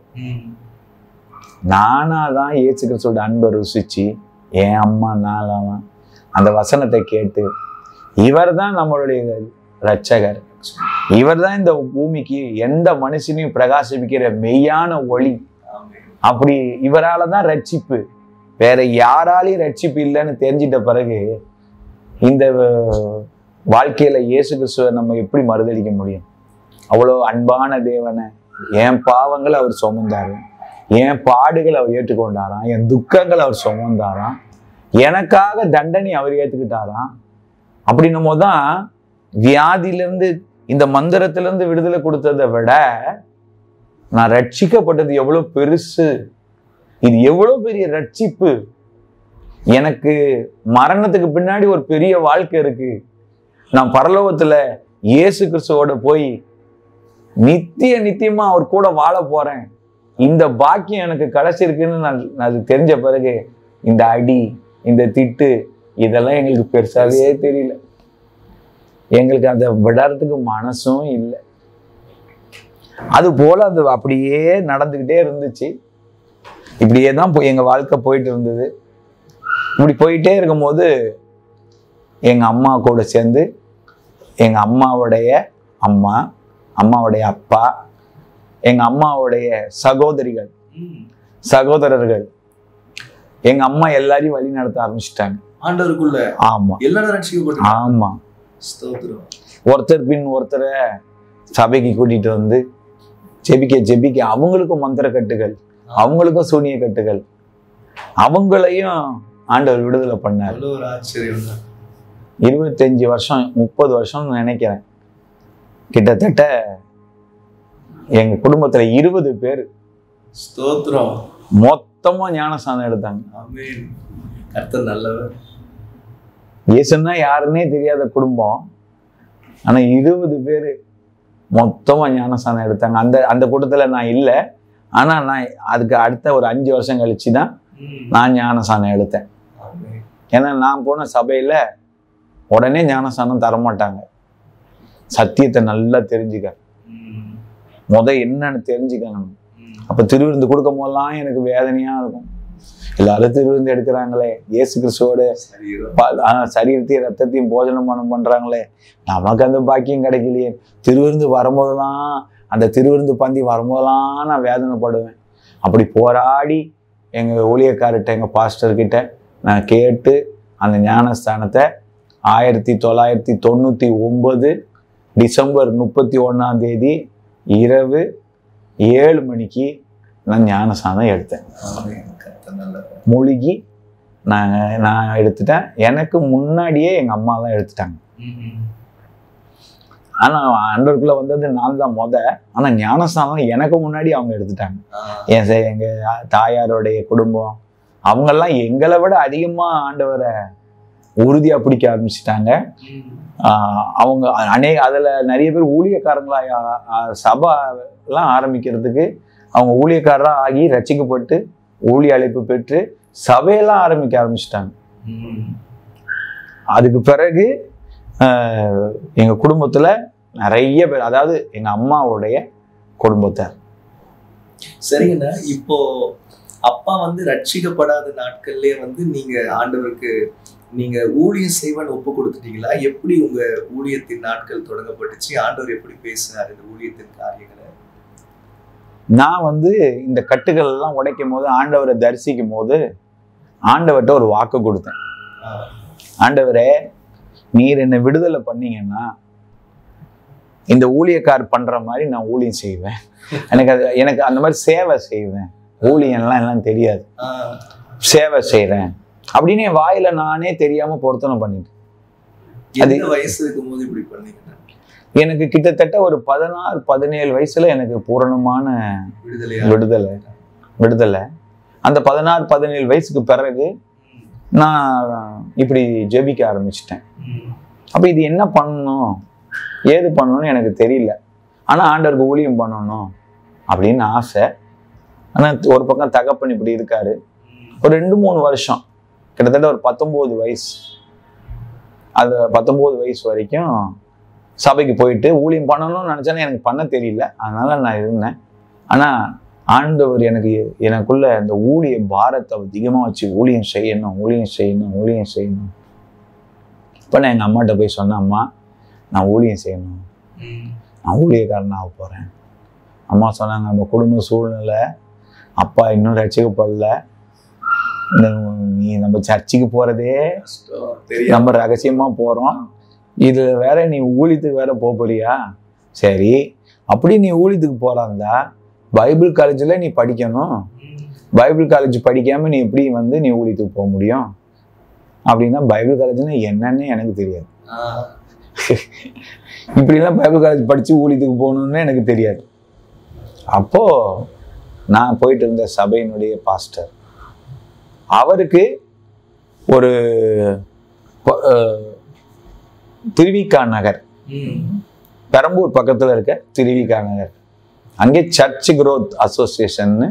நானாதான் இயேசு கிறிஸ்துவோட அன்பை ருசிச்சு, என் அம்மா நாளாம் அந்த வசனத்தை கேட்டு, இவர் தான் நம்மளுடைய இரட்சகர், இவர் தான் இந்த பூமிக்கு எந்த மனுஷனையும் பிரகாசிப்பிக்கிற மெய்யான ஒளி, அப்படி இவரால தான் ரட்சிப்பு, வேற யாராலையும் ரட்சிப்பு இல்லைன்னு தெரிஞ்சிட்ட பிறகு இந்த வாழ்க்கையில இயேசு கிறிஸ்துவை நம்ம எப்படி மறுதளிக்க முடியும்? அவ்வளோ அன்பான தேவனை என் பாவங்களை அவர் சுமந்தாரு, என் பாடுகளை அவர் ஏற்றுக்கொண்டாராம், என் துக்கங்களை அவர் சுமந்தாராம், எனக்காக தண்டனை அவர் ஏற்றுக்கிட்டாராம். அப்படின்னும் போதுதான் வியாதியிலிருந்து இந்த மந்திரத்திலிருந்து விடுதலை கொடுத்ததை விட நான் ரட்சிக்கப்பட்டது எவ்வளவு பெருசு இது எவ்வளவு பெரிய ரட்சிப்பு. எனக்கு மரணத்துக்கு பின்னாடி ஒரு பெரிய வாழ்க்கை இருக்கு. நான் பரலோகத்துல இயேசு கிறிஸ்துவோட போய் நித்தியமா அவர் கூட வாழ போறேன். இந்த பாக்கியம் எனக்கு கிடைச்சிருக்குன்னு நான் அது தெரிஞ்ச பிறகு இந்த அடி, இந்த திட்டு இதெல்லாம் எங்களுக்கு பெருசாவே தெரியல. எங்களுக்கு அதை விடறதுக்கு மனசும் இல்லை. அது போல அது அப்படியே நடந்துகிட்டே இருந்துச்சு. இப்படியே தான் எங்க வாழ்க்கை போயிட்டு இருந்தது. இப்படி போயிட்டே இருக்கும்போது எங்க அம்மா கூட சேர்ந்து எங்க அம்மாவுடைய அம்மா, அம்மாவுடைய அப்பா, எங்க அம்மாவுடைய சகோதரிகள், சகோதரர்கள், எங்க அம்மா எல்லாரையும் வழி நடத்த ஆரம்பிச்சுட்டாங்க ஆண்டவருக்குள்ள. ஆமா, எல்லாரும் ரட்சிக்கப்பட்டாங்க. ஆமா. ஸ்தோத்திரம். ஒருத்தர் பின் ஒருத்தரை சபைக்கு கூட்டிட்டு வந்து ஜெபிக்க அவங்களுக்கும் மந்திர கட்டுகள், அவங்களுக்கும் சூனிய கட்டுகள், அவங்களையும் ஆண்டவர் விடுதலை பண்ணார். 25 வருஷம் 30 வருஷம் நினைக்கிறேன். கிட்டத்தட்ட எங்க குடும்பத்துல 20 பேர் ஸ்தோத்திரம் மொத்தமா ஞானஸ்நானம் எடுத்தாங்க. ஆமென். கர்த்தர் நல்லவர். இயேசுன்னா யாருன்னே தெரியாத குடும்பம். ஆனா 20 பேர் மொத்தமா ஞானஸ்நானம் எடுத்தாங்க. அந்த கூட்டத்துல நான் இல்லை. ஆனா நான் அதுக்கு அடுத்த ஒரு 5 வருஷம் கழிச்சு தான் நான் ஞானஸ்நானம் எடுத்தேன். ஏன்னா நான் போன சபையில உடனே ஞானஸ்நானம் தரமாட்டாங்க. சத்தியத்தை நல்லா தெரிஞ்சுக்க, என்னன்னு தெரிஞ்சுக்கணும். அப்ப திருவிருந்து கொடுக்கும் போதெல்லாம் எனக்கு வேதனையா இருக்கும். எல்லாரும் திருவிருந்து எடுக்கிறாங்களே, இயேசு கிறிஸ்துவோட சரீரத்தையும் ரத்தத்தையும் போஜனம் பண்றாங்களே, நமக்கு அந்த பாக்கியம் கிடைக்கலையே. திருவிருந்து வரும்போதெல்லாம், அந்த திருவிருந்து பந்தி வரும்போதெல்லாம் நான் வேதனைப்படுவேன். அப்படி போராடி எங்க ஊழியக்கார்கிட்ட, எங்க பாஸ்டர்கிட்ட நான் கேட்டு அந்த ஞானஸ்தானத்தை 1999 டிசம்பர் 31 இரவு 7 மணிக்கு நான் ஞானஸ்தானம் எடுத்தேன். மூழ்கி நான் எடுத்துட்டேன். எனக்கு முன்னாடியே எங்க அம்மா தான் எடுத்துட்டாங்க. ஆனா ஆண்டவருக்குள்ள வந்தது நான் தான் ஆனா ஞானஸ்தானம் எனக்கு முன்னாடி அவங்க எடுத்துட்டாங்க. எங்க தாயாருடைய குடும்பம் அவங்கெல்லாம் எங்களை விட அதிகமா ஆண்டவரை உறுதியா பிடிக்க ஆரம்பிச்சுட்டாங்க. அவங்க அதுல நிறைய பேர் ஊழியக்காரங்களா சபை எல்லாம் ஆரம்பிக்கிறதுக்கு அவங்க ஊழியக்காரரா ஆகி ரட்சிக்கப்பட்டு ஊழிய அழைப்பு பெற்று சபையெல்லாம் ஆரம்பிக்க ஆரம்பிச்சிட்டாங்க. அதுக்கு பிறகு எங்க குடும்பத்துல நிறைய பேர், அதாவது எங்க அம்மாவுடைய குடும்பத்தார். சரிங்கண்ணா, இப்போ அப்பா ரட்சிக்கப்படாத நாட்கள்லயே நீங்க ஆண்டவருக்கு நீங்க ஊழியம் செய்வன்னு ஒப்பு கொடுத்துட்டீங்களா? எப்படி உங்க ஊழியத்தின் நாட்கள் தொடங்கப்பட்டுச்சு? ஆண்டவர் எப்படி பேசினார் இந்த ஊழியத்தின் காரியங்களை? நான் இந்த கட்டுகள் எல்லாம் உடைக்கும் போது, ஆண்டவரை தரிசிக்கும் போது ஆண்டவர்கிட்ட ஒரு வாக்கு கொடுத்தேன். ஆண்டவரே, நீர் என்னை விடுதலை பண்ணீங்கன்னா இந்த ஊழியக்கார் பண்ற மாதிரி நான் ஊழியம் செய்வேன். எனக்கு அந்த மாதிரி சேவை செய்வேன். ஊழியம்லாம் தெரியாது, சேவை செய்யறேன் அப்படின்னு என் வாயில நானே தெரியாம பொருத்தனை பண்ணிட்டேன். அது வயசு இருக்கும்போது இப்படி பண்ணீங்க? எனக்கு கிட்டத்தட்ட ஒரு 16-17 வயசுல எனக்கு பூரணமான விடுதலை. அந்த 16-17 வயசுக்கு பிறகு நான் இப்படி ஜெபிக்க ஆரம்பிச்சிட்டேன். அப்ப இது என்ன பண்ணணும், ஏது பண்ணணும்னு எனக்கு தெரியல. ஆனா ஆண்டவருக்கு ஊழியம் பண்ணணும் அப்படின்னு ஆசை. ஆனா ஒரு பக்கம் தகப்பன் இப்படி இருக்காரு. ஒரு 2-3 வருஷம், கிட்டத்தட்ட ஒரு 19 வயசு, அது 19 வயசு வரைக்கும் சபைக்கு போயிட்டு ஊழியம் பண்ணணும்னு நினைச்சேன்னா எனக்கு பண்ண தெரியல. அதனால நான் இருந்தேன். ஆனா ஆண்டவர் எனக்குள்ள இந்த ஊழிய பாரத்தை அதிகமா வச்சு ஊழியம் செய்யணும். இப்ப நான் எங்க அம்மாட்ட போய் சொன்னேன், அம்மா நான் ஊழியம் செய்யணும், நான் ஊழியக்காரன் ஆக போறேன். அம்மா சொன்னாங்க, நம்ம குடும்ப சூழ்நிலை, அப்பா இன்னும் ரட்சிக்கப்படல, நீ நம்ம சர்ச்சுக்கு போறதே நம்ம ரகசியமா போறோம், இது வேற நீ ஊழியத்துக்கு வேற போறியா? சரி, அப்படி நீ ஊழியத்துக்கு போறாந்தா பைபிள் காலேஜ்ல நீ படிக்கணும். பைபிள் காலேஜ் படிக்காம நீ எப்படி நீ ஊழியத்துக்கு போக முடியும்? அப்படின்னா பைபிள் காலேஜ்னா என்னன்னு எனக்கு தெரியாது. இப்படிலாம் பைபிள் காலேஜ் படிச்சு ஊழியத்துக்கு போகணும்னு எனக்கு தெரியாது. அப்போ நான் போயிட்டு இருந்த சபையினுடைய பாஸ்டர். அவருக்கு ஒரு திருவிக்கா நகர், பெரம்பூர் பக்கத்தில் இருக்க திருவிக்கா நகர், அங்கே சர்ச் குரோத் அசோசியேஷன்னு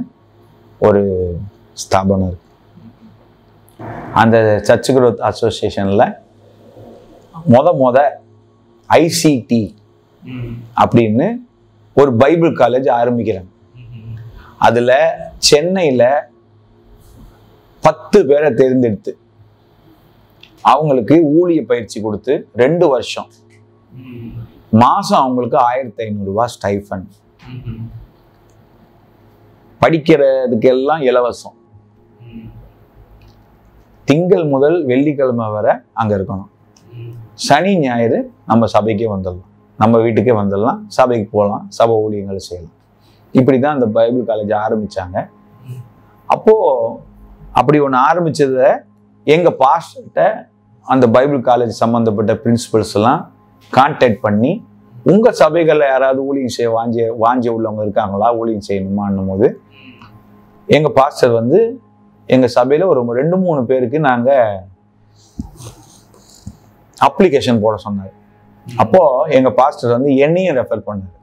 ஒரு ஸ்தாபனம் இருக்கு. அந்த சர்ச் குரோத் அசோசியேஷனில் முத ஐசிடி அப்படின்னு ஒரு பைபிள் காலேஜ் ஆரம்பிக்கிறாங்க. அதில் சென்னையில் 10 பேரை தேர்ந்தெடுத்து அவங்களுக்கு ஊழிய பயிற்சி கொடுத்து 2 வருஷம் மாதம் அவங்களுக்கு 1500 ரூபாய் ஸ்டைஃபன், படிக்கிறதுக்கு எல்லாம் இலவசம். திங்கள் முதல் வெள்ளிக்கிழமை வரை அங்கே இருக்கணும். சனி ஞாயிறு நம்ம சபைக்கே வந்துடலாம், நம்ம வீட்டுக்கே வந்துடலாம், சபைக்கு போகலாம், சபை ஊழியங்கள் செய்யலாம். இப்படி தான் அந்த பைபிள் காலேஜ் ஆரம்பித்தாங்க. அப்போது அப்படி ஒன்று ஆரம்பித்ததை எங்கள் பாஸ்டர்கிட்ட அந்த பைபிள் காலேஜ் சம்மந்தப்பட்ட பிரின்சிபல்ஸ் எல்லாம் கான்டாக்ட் பண்ணி, உங்கள் சபைகளில் யாராவது ஊழியம் செய்ய வாஞ்சி உள்ளவங்க இருக்காங்களா, ஊழியம் செய்யணுமான்னும் போது எங்கள் பாஸ்டர் வந்து எங்கள் சபையில் ஒரு 2-3 பேருக்கு நாங்கள் அப்ளிகேஷன் போட சொன்னார். அப்போது எங்கள் பாஸ்டர் வந்து என்னையும் ரெஃபர் பண்ணார்.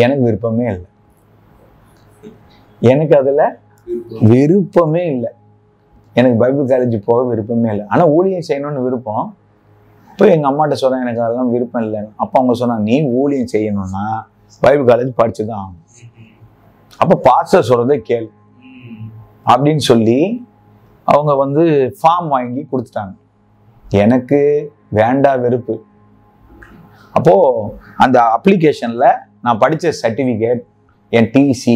எனக்கு விருப்பமே இல்லை, எனக்கு அதில் விருப்பமே இல்லை, எனக்கு பைபிள் காலேஜ் போக விருப்பமே இல்லை. ஆனால் ஊழியம் செய்யணும்னு விருப்பம். இப்போ எங்கள் அம்மாட்ட சொன்னேன் எனக்கு அதெல்லாம் விருப்பம் இல்லைன்னு. அப்போ அவங்க சொன்னாங்க, நீ ஊழியம் செய்யணும்னா பைபிள் காலேஜ் படிச்சு தான் ஆகணும், அப்போ பாஸ்டர் சொல்கிறதே கேளு அப்படின்னு சொல்லி அவங்க வந்து ஃபார்ம் வாங்கி கொடுத்துட்டாங்க. எனக்கு வேண்டா வெறுப்பு. அப்போது அந்த அப்ளிகேஷனில் நான் படித்த சர்டிஃபிகேட், என் டிசி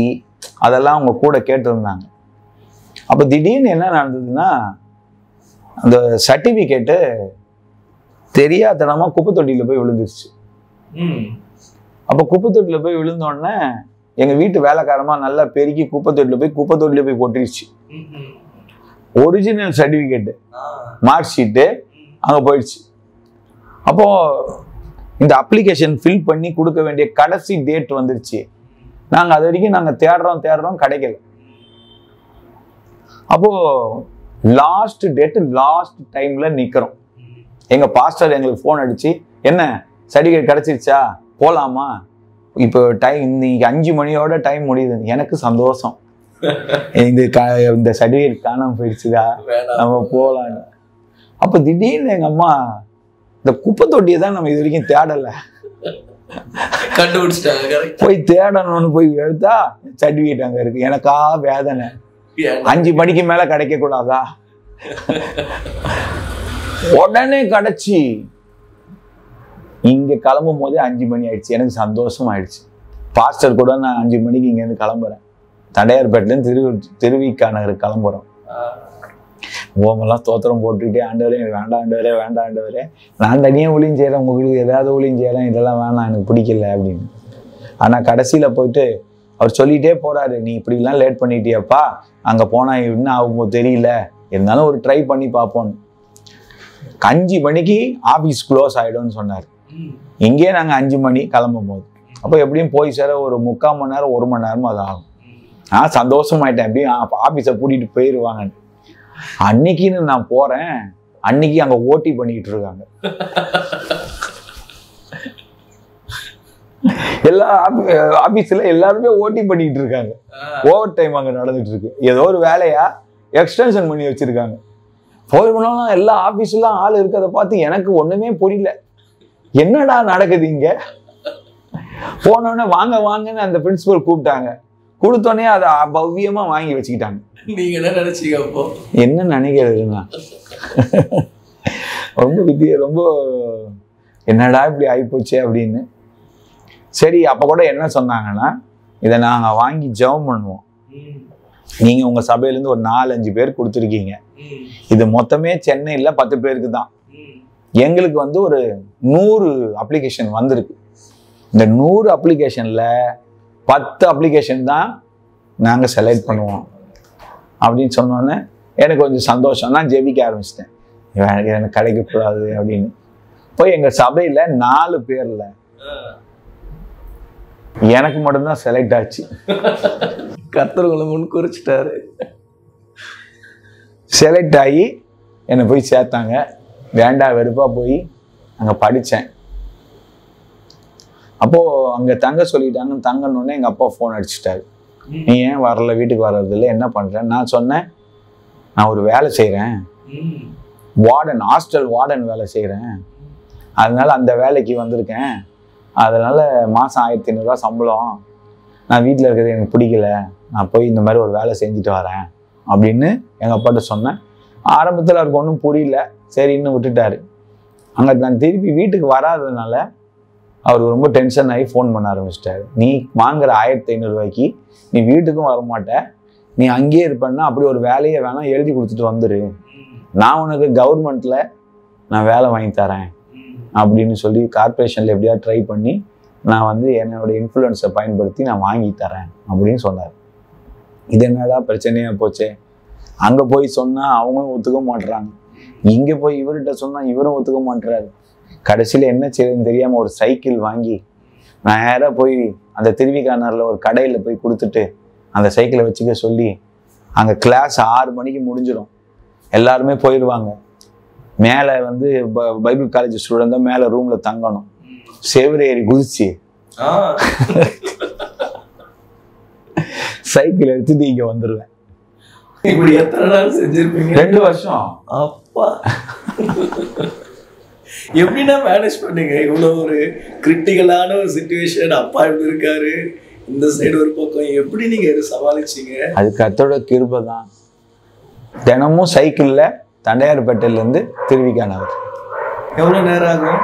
அதெல்லாம் அவங்க கூட கேட்டிருந்தாங்க. அப்போ திடீர்னு என்ன நடந்ததுன்னா, அந்த சர்டிஃபிகேட்டு தெரியாதனமாக குப்பை தொட்டியில் போய் விழுந்துருச்சு. அப்போ குப்பை தொட்டியில் போய் விழுந்தோடனே எங்கள் வீட்டு வேலைக்காரமாக நல்லா பெருக்கி குப்பை தொட்டியில் போய் கொட்டிருச்சு. ஒரிஜினல் சர்டிஃபிகேட்டு, மார்க் ஷீட்டு அங்கே போயிடுச்சு. அப்போது இந்த அப்ளிகேஷன் ஃபில் பண்ணி கொடுக்க வேண்டிய கடைசி டேட் வந்துருச்சு. நாங்கள் அது வரைக்கும் நாங்கள் தேடுறோம் கிடைக்கல. அப்போது லாஸ்ட் டேட்டு, லாஸ்ட் டைமில் நிற்கிறோம். எங்கள் பாஸ்டர் எங்களுக்கு ஃபோன் அடித்து, என்ன சர்டிஃபிகேட் கிடச்சிருச்சா, போகலாமா, இப்போ டைம் இன்னைக்கு 5 மணியோட டைம் முடியுது. எனக்கு சந்தோஷம், இந்த சர்டிஃபிகேட் காணாமல் போயிடுச்சுதா, நம்ம போகலான்னு. அப்போ திடீர்னு எங்கள் அம்மா, இந்த குப்பை தொட்டியை தான் நம்ம இது வரைக்கும் தேடலை, கண்டுபிடிச்சிட்டாங்க. போய் தேடணும்னு போய் எடுத்தா சர்டிஃபிகேட் அங்கே இருக்கு. எனக்கா வேதனை, 5 மணிக்கு மேலே கிடைக்க கூடாதா? உடனே கிடைச்சி இங்கே கிளம்பும் போதே 5 மணி ஆயிடுச்சு. எனக்கு சந்தோஷம் ஆயிடுச்சு. பாஸ்டர் கூட நான் 5 மணிக்கு இங்கேருந்து கிளம்புறேன், தண்டையார்பேட்டிலேருந்து திருவிக்கா நகருக்கு கிளம்புறோம். ஓமெல்லாம் தோத்திரம் போட்டுக்கிட்டே, ஆண்டவரே வேண்டாம் ஆண்டவரே, நான் தனியாக ஊழியம் செய்கிறேன், உங்களுக்கு ஏதாவது ஊழியம் செய்கிறேன், இதெல்லாம் வேணாம், எனக்கு பிடிக்கல அப்படின்னு. ஆனால் கடைசியில் போயிட்டு அவர் சொல்லிகிட்டே போகிறாரு, நீ இப்படிலாம் லேட் பண்ணிட்டியப்பா, அங்கே போனால் இன்னும் ஆகும்போது தெரியல, இருந்தாலும் ஒரு ட்ரை பண்ணி பார்ப்போன்னு. 5 மணிக்கு ஆஃபீஸ் க்ளோஸ் ஆகிடும்னு சொன்னார். இங்கேயே நாங்கள் 5 மணி கிளம்பும் போது, அப்போ எப்படியும் போய் சேர ஒரு 3/4 மணி நேரம் 1 மணி நேரமும் அது ஆகும். நான் சந்தோஷமாயிட்டேன், எப்படியும் ஆஃபீஸை கூட்டிகிட்டு போயிடுவாங்கன்னு. அன்னைக்குன்னு நான் போகிறேன், அன்னைக்கு அங்கே ஓட்டி பண்ணிக்கிட்டு இருக்காங்க. எல்லா ஆஃபீஸில் எல்லாருமே ஓட்டி பண்ணிக்கிட்டு இருக்காங்க. ஓவர் டைம் அங்கே நடந்துட்டு இருக்கு. ஏதோ ஒரு வேலையா எக்ஸ்டென்ஷன் பண்ணி வச்சிருக்காங்க. போய் பண்ணாலும் எல்லா ஆஃபீஸ்லாம் ஆள் இருக்கிறத பார்த்து எனக்கு ஒன்றுமே புரியல, என்னடா நடக்குது இங்கே. போனோடனே வாங்கன்னு அந்த பிரின்சிபல் கூப்பிட்டாங்க. கொடுத்தோடனே அதை பவ்யமாக வாங்கி வச்சுக்கிட்டாங்க. நீங்க என்ன நினைச்சீங்க அப்போ? என்ன நினைக்கிறதுன்னா, ரொம்ப என்னடா இப்படி ஆகிப்போச்சு அப்படின்னு. சரி, அப்போ கூட என்ன சொன்னாங்கன்னா, இதை நாங்கள் வாங்கி ஜெபம் பண்ணுவோம், நீங்கள் உங்கள் சபையிலேருந்து ஒரு 4-5 பேர் கொடுத்துருக்கீங்க, இது மொத்தமே சென்னையில் 10 பேருக்கு தான், எங்களுக்கு வந்து ஒரு 100 அப்ளிகேஷன் வந்திருக்கு, இந்த 100 அப்ளிகேஷனில் 10 அப்ளிகேஷன் தான் நாங்கள் செலக்ட் பண்ணுவோம் அப்படின்னு சொன்னோன்னே எனக்கு கொஞ்சம் சந்தோஷம். நான் ஜெபிக்க ஆரம்பிச்சிட்டேன், எனக்கு கிடைக்கக்கூடாது அப்படின்னு. போய் எங்கள் சபையில் 4 பேரில் எனக்கு மட்டும்தான் செலக்ட் ஆச்சு. கர்த்தர் முன் குறிச்சிட்டாரு. செலக்ட் ஆகி என்னை போய் சேர்த்தாங்க. வேண்டாம் வெறுப்பாக போய் அங்கே படித்தேன். அப்போது அங்கே தங்க சொல்லிட்டாங்கன்னு தங்கணுன்னே எங்கள் அப்பா ஃபோன் அடிச்சிட்டாரு. நீ ஏன் வரல, வீட்டுக்கு வர்றதில்லை, என்ன பண்ணுறேன்? நான் சொன்னேன், நான் ஒரு வேலை செய்கிறேன், வார்டன், ஹாஸ்டல் வார்டன் வேலை செய்கிறேன், அதனால் அந்த வேலைக்கு வந்திருக்கேன், அதனால் மாதம் 1500 சம்பளம், நான் வீட்டில் இருக்கிறது எனக்கு பிடிக்கல, நான் போய் இந்த மாதிரி ஒரு வேலை செஞ்சுட்டு வரேன் அப்படின்னு எங்கள் அப்பாட்ட சொன்னேன். ஆரம்பத்தில் அவருக்கு ஒன்றும் புரியல, சரின்னு விட்டுட்டாரு. அங்கே நான் திருப்பி வீட்டுக்கு வராததுனால அவருக்கு ரொம்ப டென்ஷன் ஆகி ஃபோன் பண்ண ஆரம்பிச்சிட்டாரு. நீ வாங்குற 1500 நீ வீட்டுக்கும் வரமாட்ட, நீ அங்கேயே இருப்பேன்னா அப்படி ஒரு வேலையை வேணால் எழுதி கொடுத்துட்டு வந்துரு, நான் உனக்கு கவர்மெண்ட்டில் நான் வேலை வாங்கி தரேன் அப்படின்னு சொல்லி கார்பரேஷனில் எப்படியாவது ட்ரை பண்ணி நான் வந்து என்னோட இன்ஃப்ளூயன்ஸை பயன்படுத்தி நான் வாங்கி தரேன் அப்படின்னு சொன்னார். இது என்னடா பிரச்சனையாக போச்சே, அங்கே போய் சொன்னால் அவங்களும் ஒத்துக்க மாட்டுறாங்க, இங்கே போய் இவர்கிட்ட சொன்னால் இவரும் ஒத்துக்க மாட்டுறாரு. கடைசியில் என்ன செய்யுதுன்னு தெரியாமல் ஒரு சைக்கிள் வாங்கி நான் நேராக போய் அந்த திருவிக்கானரில் ஒரு கடையில் போய் கொடுத்துட்டு அந்த சைக்கிளை வச்சுக்க சொல்லி, அங்கே கிளாஸ் 6 மணிக்கு முடிஞ்சிடும், எல்லாருமே போயிடுவாங்க. மேலே வந்து பைபிள் காலேஜ் ஸ்டூடெண்ட் தான் மேலே ரூமில் தங்கணும். செவரு ஏறி குதிச்சு சைக்கிள் எடுத்துட்டு இங்கே வந்துடுவேன். இப்படி எத்தனை நாள் செஞ்சிருப்பீங்க? 2 வருஷம். அப்பா, எப்படின்னா மேனேஜ் பண்ணீங்க? இவ்வளோ ஒரு கிரிட்டிக்கலான ஒரு சிச்சுவேஷன், அப்பா இப்படி இருக்காரு, இந்த சைடு ஒரு பக்கம், எப்படி நீங்க இதை சமாளிச்சீங்க? அது கர்த்தரோட கிருபை தான். தினமும் சைக்கிளில் தண்டையார்பேட்டையிலேருந்து திருவிக்கானவர். எவ்வளோ நேரம் ஆகும்?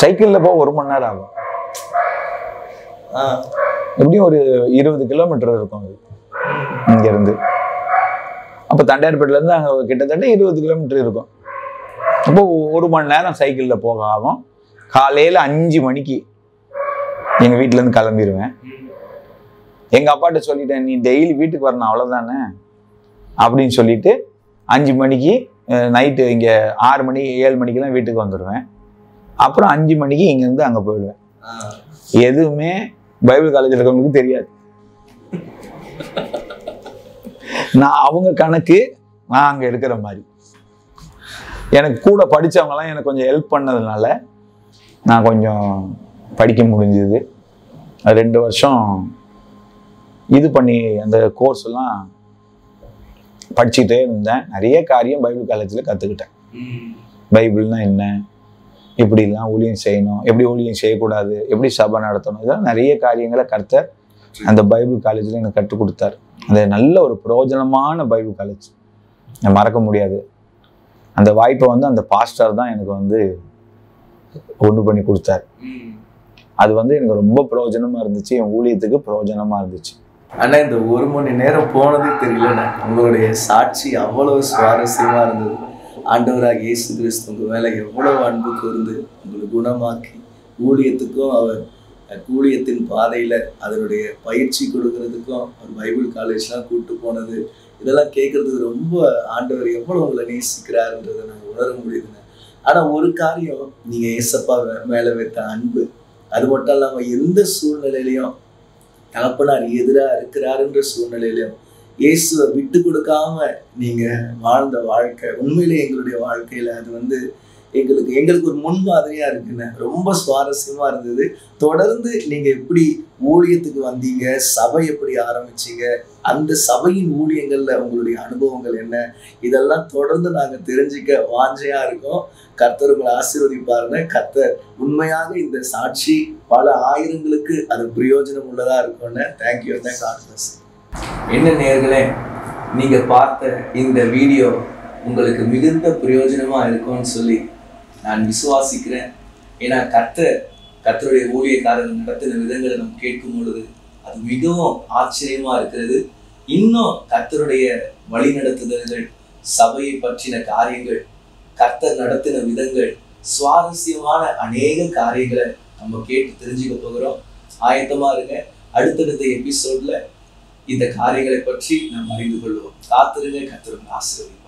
சைக்கிளில் போக 1 மணி நேரம் ஆகும். எப்படியும் ஒரு 20 கிலோமீட்டர் இருக்கும் அது இங்கேருந்து. அப்போ தண்டையார்பேட்டையிலேருந்து அங்கே கிட்டத்தட்ட 20 கிலோமீட்டர் இருக்கும். அப்போ 1 மணி நேரம் சைக்கிளில் போக ஆகும். காலையில் 5 மணிக்கு எங்கள் வீட்டிலேருந்து கிளம்பிடுவேன். எங்கள் அப்பாட்ட சொல்லிட்டேன், நீ டெய்லி வீட்டுக்கு வரணும் அவ்வளோதானே அப்படின்னு சொல்லிட்டு 5 மணிக்கு நைட்டு இங்கே 6 மணி 7 மணிக்கெல்லாம் வீட்டுக்கு வந்துடுவேன். அப்புறம் 5 மணிக்கு இங்கேருந்து அங்கே போயிடுவேன். எதுவுமே பைபிள் காலேஜில் இருக்கவங்களுக்கு தெரியாது. நான் அவங்க கணக்கு, நான் அங்கே இருக்கிற மாதிரி. எனக்கு கூட படித்தவங்கலாம் எனக்கு கொஞ்சம் ஹெல்ப் பண்ணதுனால நான் கொஞ்சம் படிக்க முடிஞ்சுது. 2 வருஷம் இது பண்ணி அந்த கோர்ஸ் எல்லாம் படிச்சுட்டே இருந்தேன். நிறைய காரியம் பைபிள் காலேஜில் கற்றுக்கிட்டேன். பைபிள்னா என்ன, எப்படிலாம் ஊழியம் செய்யணும், எப்படி ஊழியம் செய்யக்கூடாது, எப்படி சபை நடத்தணும், இதெல்லாம் நிறைய காரியங்களை கர்த்தர் அந்த பைபிள் காலேஜில் எனக்கு கற்றுக் கொடுத்தார். அது நல்ல ஒரு பிரயோஜனமான பைபிள் காலேஜ், நான் மறக்க முடியாது. அந்த வாய்ப்பை வந்து அந்த பாஸ்டர் தான் எனக்கு வந்து ஒன்று பண்ணி கொடுத்தார். அது வந்து எனக்கு ரொம்ப பிரயோஜனமாக இருந்துச்சு, என் ஊழியத்துக்கு பிரயோஜனமாக இருந்துச்சு. ஆனால் இந்த 1 மணி நேரம் போனதே தெரியலண்ணா. உங்களுடைய சாட்சி அவ்வளவு சுவாரஸ்யமாக இருந்தது. ஆண்டவராக இயேசு கிறிஸ்து உங்கள் மேலே எவ்வளவு அன்பு கூர்ந்து உங்களை குணமாக்கி ஊழியத்துக்கும் அவர் ஊழியத்தின் பாதையில் அதனுடைய பயிற்சி கொடுக்கறதுக்கும் அவர் பைபிள் காலேஜ்லாம் கூப்பிட்டு போனது, இதெல்லாம் கேட்குறதுக்கு ரொம்ப ஆண்டவர் எவ்வளோ உங்களை நேசிக்கிறாருன்றதை நாங்கள் உணர முடியுதுங்க. ஆனால் ஒரு காரியம், நீங்கள் ஏசப்பா மேலே வைத்த அன்பு, அது மட்டும் இல்லாமல் எந்த சூழ்நிலையிலையும் தகப்பனார் எதிராக இருக்கிறாருன்ற சூழ்நிலையிலையும் இயேசுவை விட்டு கொடுக்காம நீங்கள் வாழ்ந்த வாழ்க்கை உண்மையிலே எங்களுடைய வாழ்க்கையில் அது வந்து எங்களுக்கு ஒரு முன்மாதிரியாக இருக்குன்னு ரொம்ப சுவாரஸ்யமாக இருந்தது. தொடர்ந்து நீங்கள் எப்படி ஊழியத்துக்கு வந்தீங்க, சபை எப்படி ஆரம்பிச்சிங்க, அந்த சபையின் ஊழியங்களில் உங்களுடைய அனுபவங்கள் என்ன, இதெல்லாம் தொடர்ந்து நாங்கள் தெரிஞ்சிக்க வாஞ்சையாக இருக்கோம். கர்த்தர் உங்களை ஆசீர்வதிப்பாருன்னு. கர்த்தர் உண்மையாக இந்த சாட்சி பல ஆயிரங்களுக்கு அது பிரயோஜனம் உள்ளதாக இருக்கும்னு. தேங்க்யூ. என்ன நேயர்களே, நீங்கள் பார்த்த இந்த வீடியோ உங்களுக்கு மிகுந்த பிரயோஜனமாக இருக்கும்னு சொல்லி நான் விசுவாசிக்கிறேன். ஏன்னா கர்த்தருடைய ஊழியக்காரர்கள் நடத்தின விதங்களை நம்ம கேட்கும் பொழுது அது மிகவும் ஆச்சரியமாக இருக்கிறது. இன்னும் கர்த்தருடைய வழி நடத்துதல்கள், சபையை பற்றின காரியங்கள், கர்த்தர் நடத்தின விதங்கள், சுவாரஸ்யமான அநேக காரியங்களை நம்ம கேட்டு தெரிஞ்சுக்க போகிறோம். ஆயத்தமா இருங்க. அடுத்தடுத்த எபிசோட்ல இந்த காரியங்களை பற்றி நாம் அறிந்து கொள்வோம். காத்திருங்க. கர்த்தர் ஆசீர்வதிப்பார்.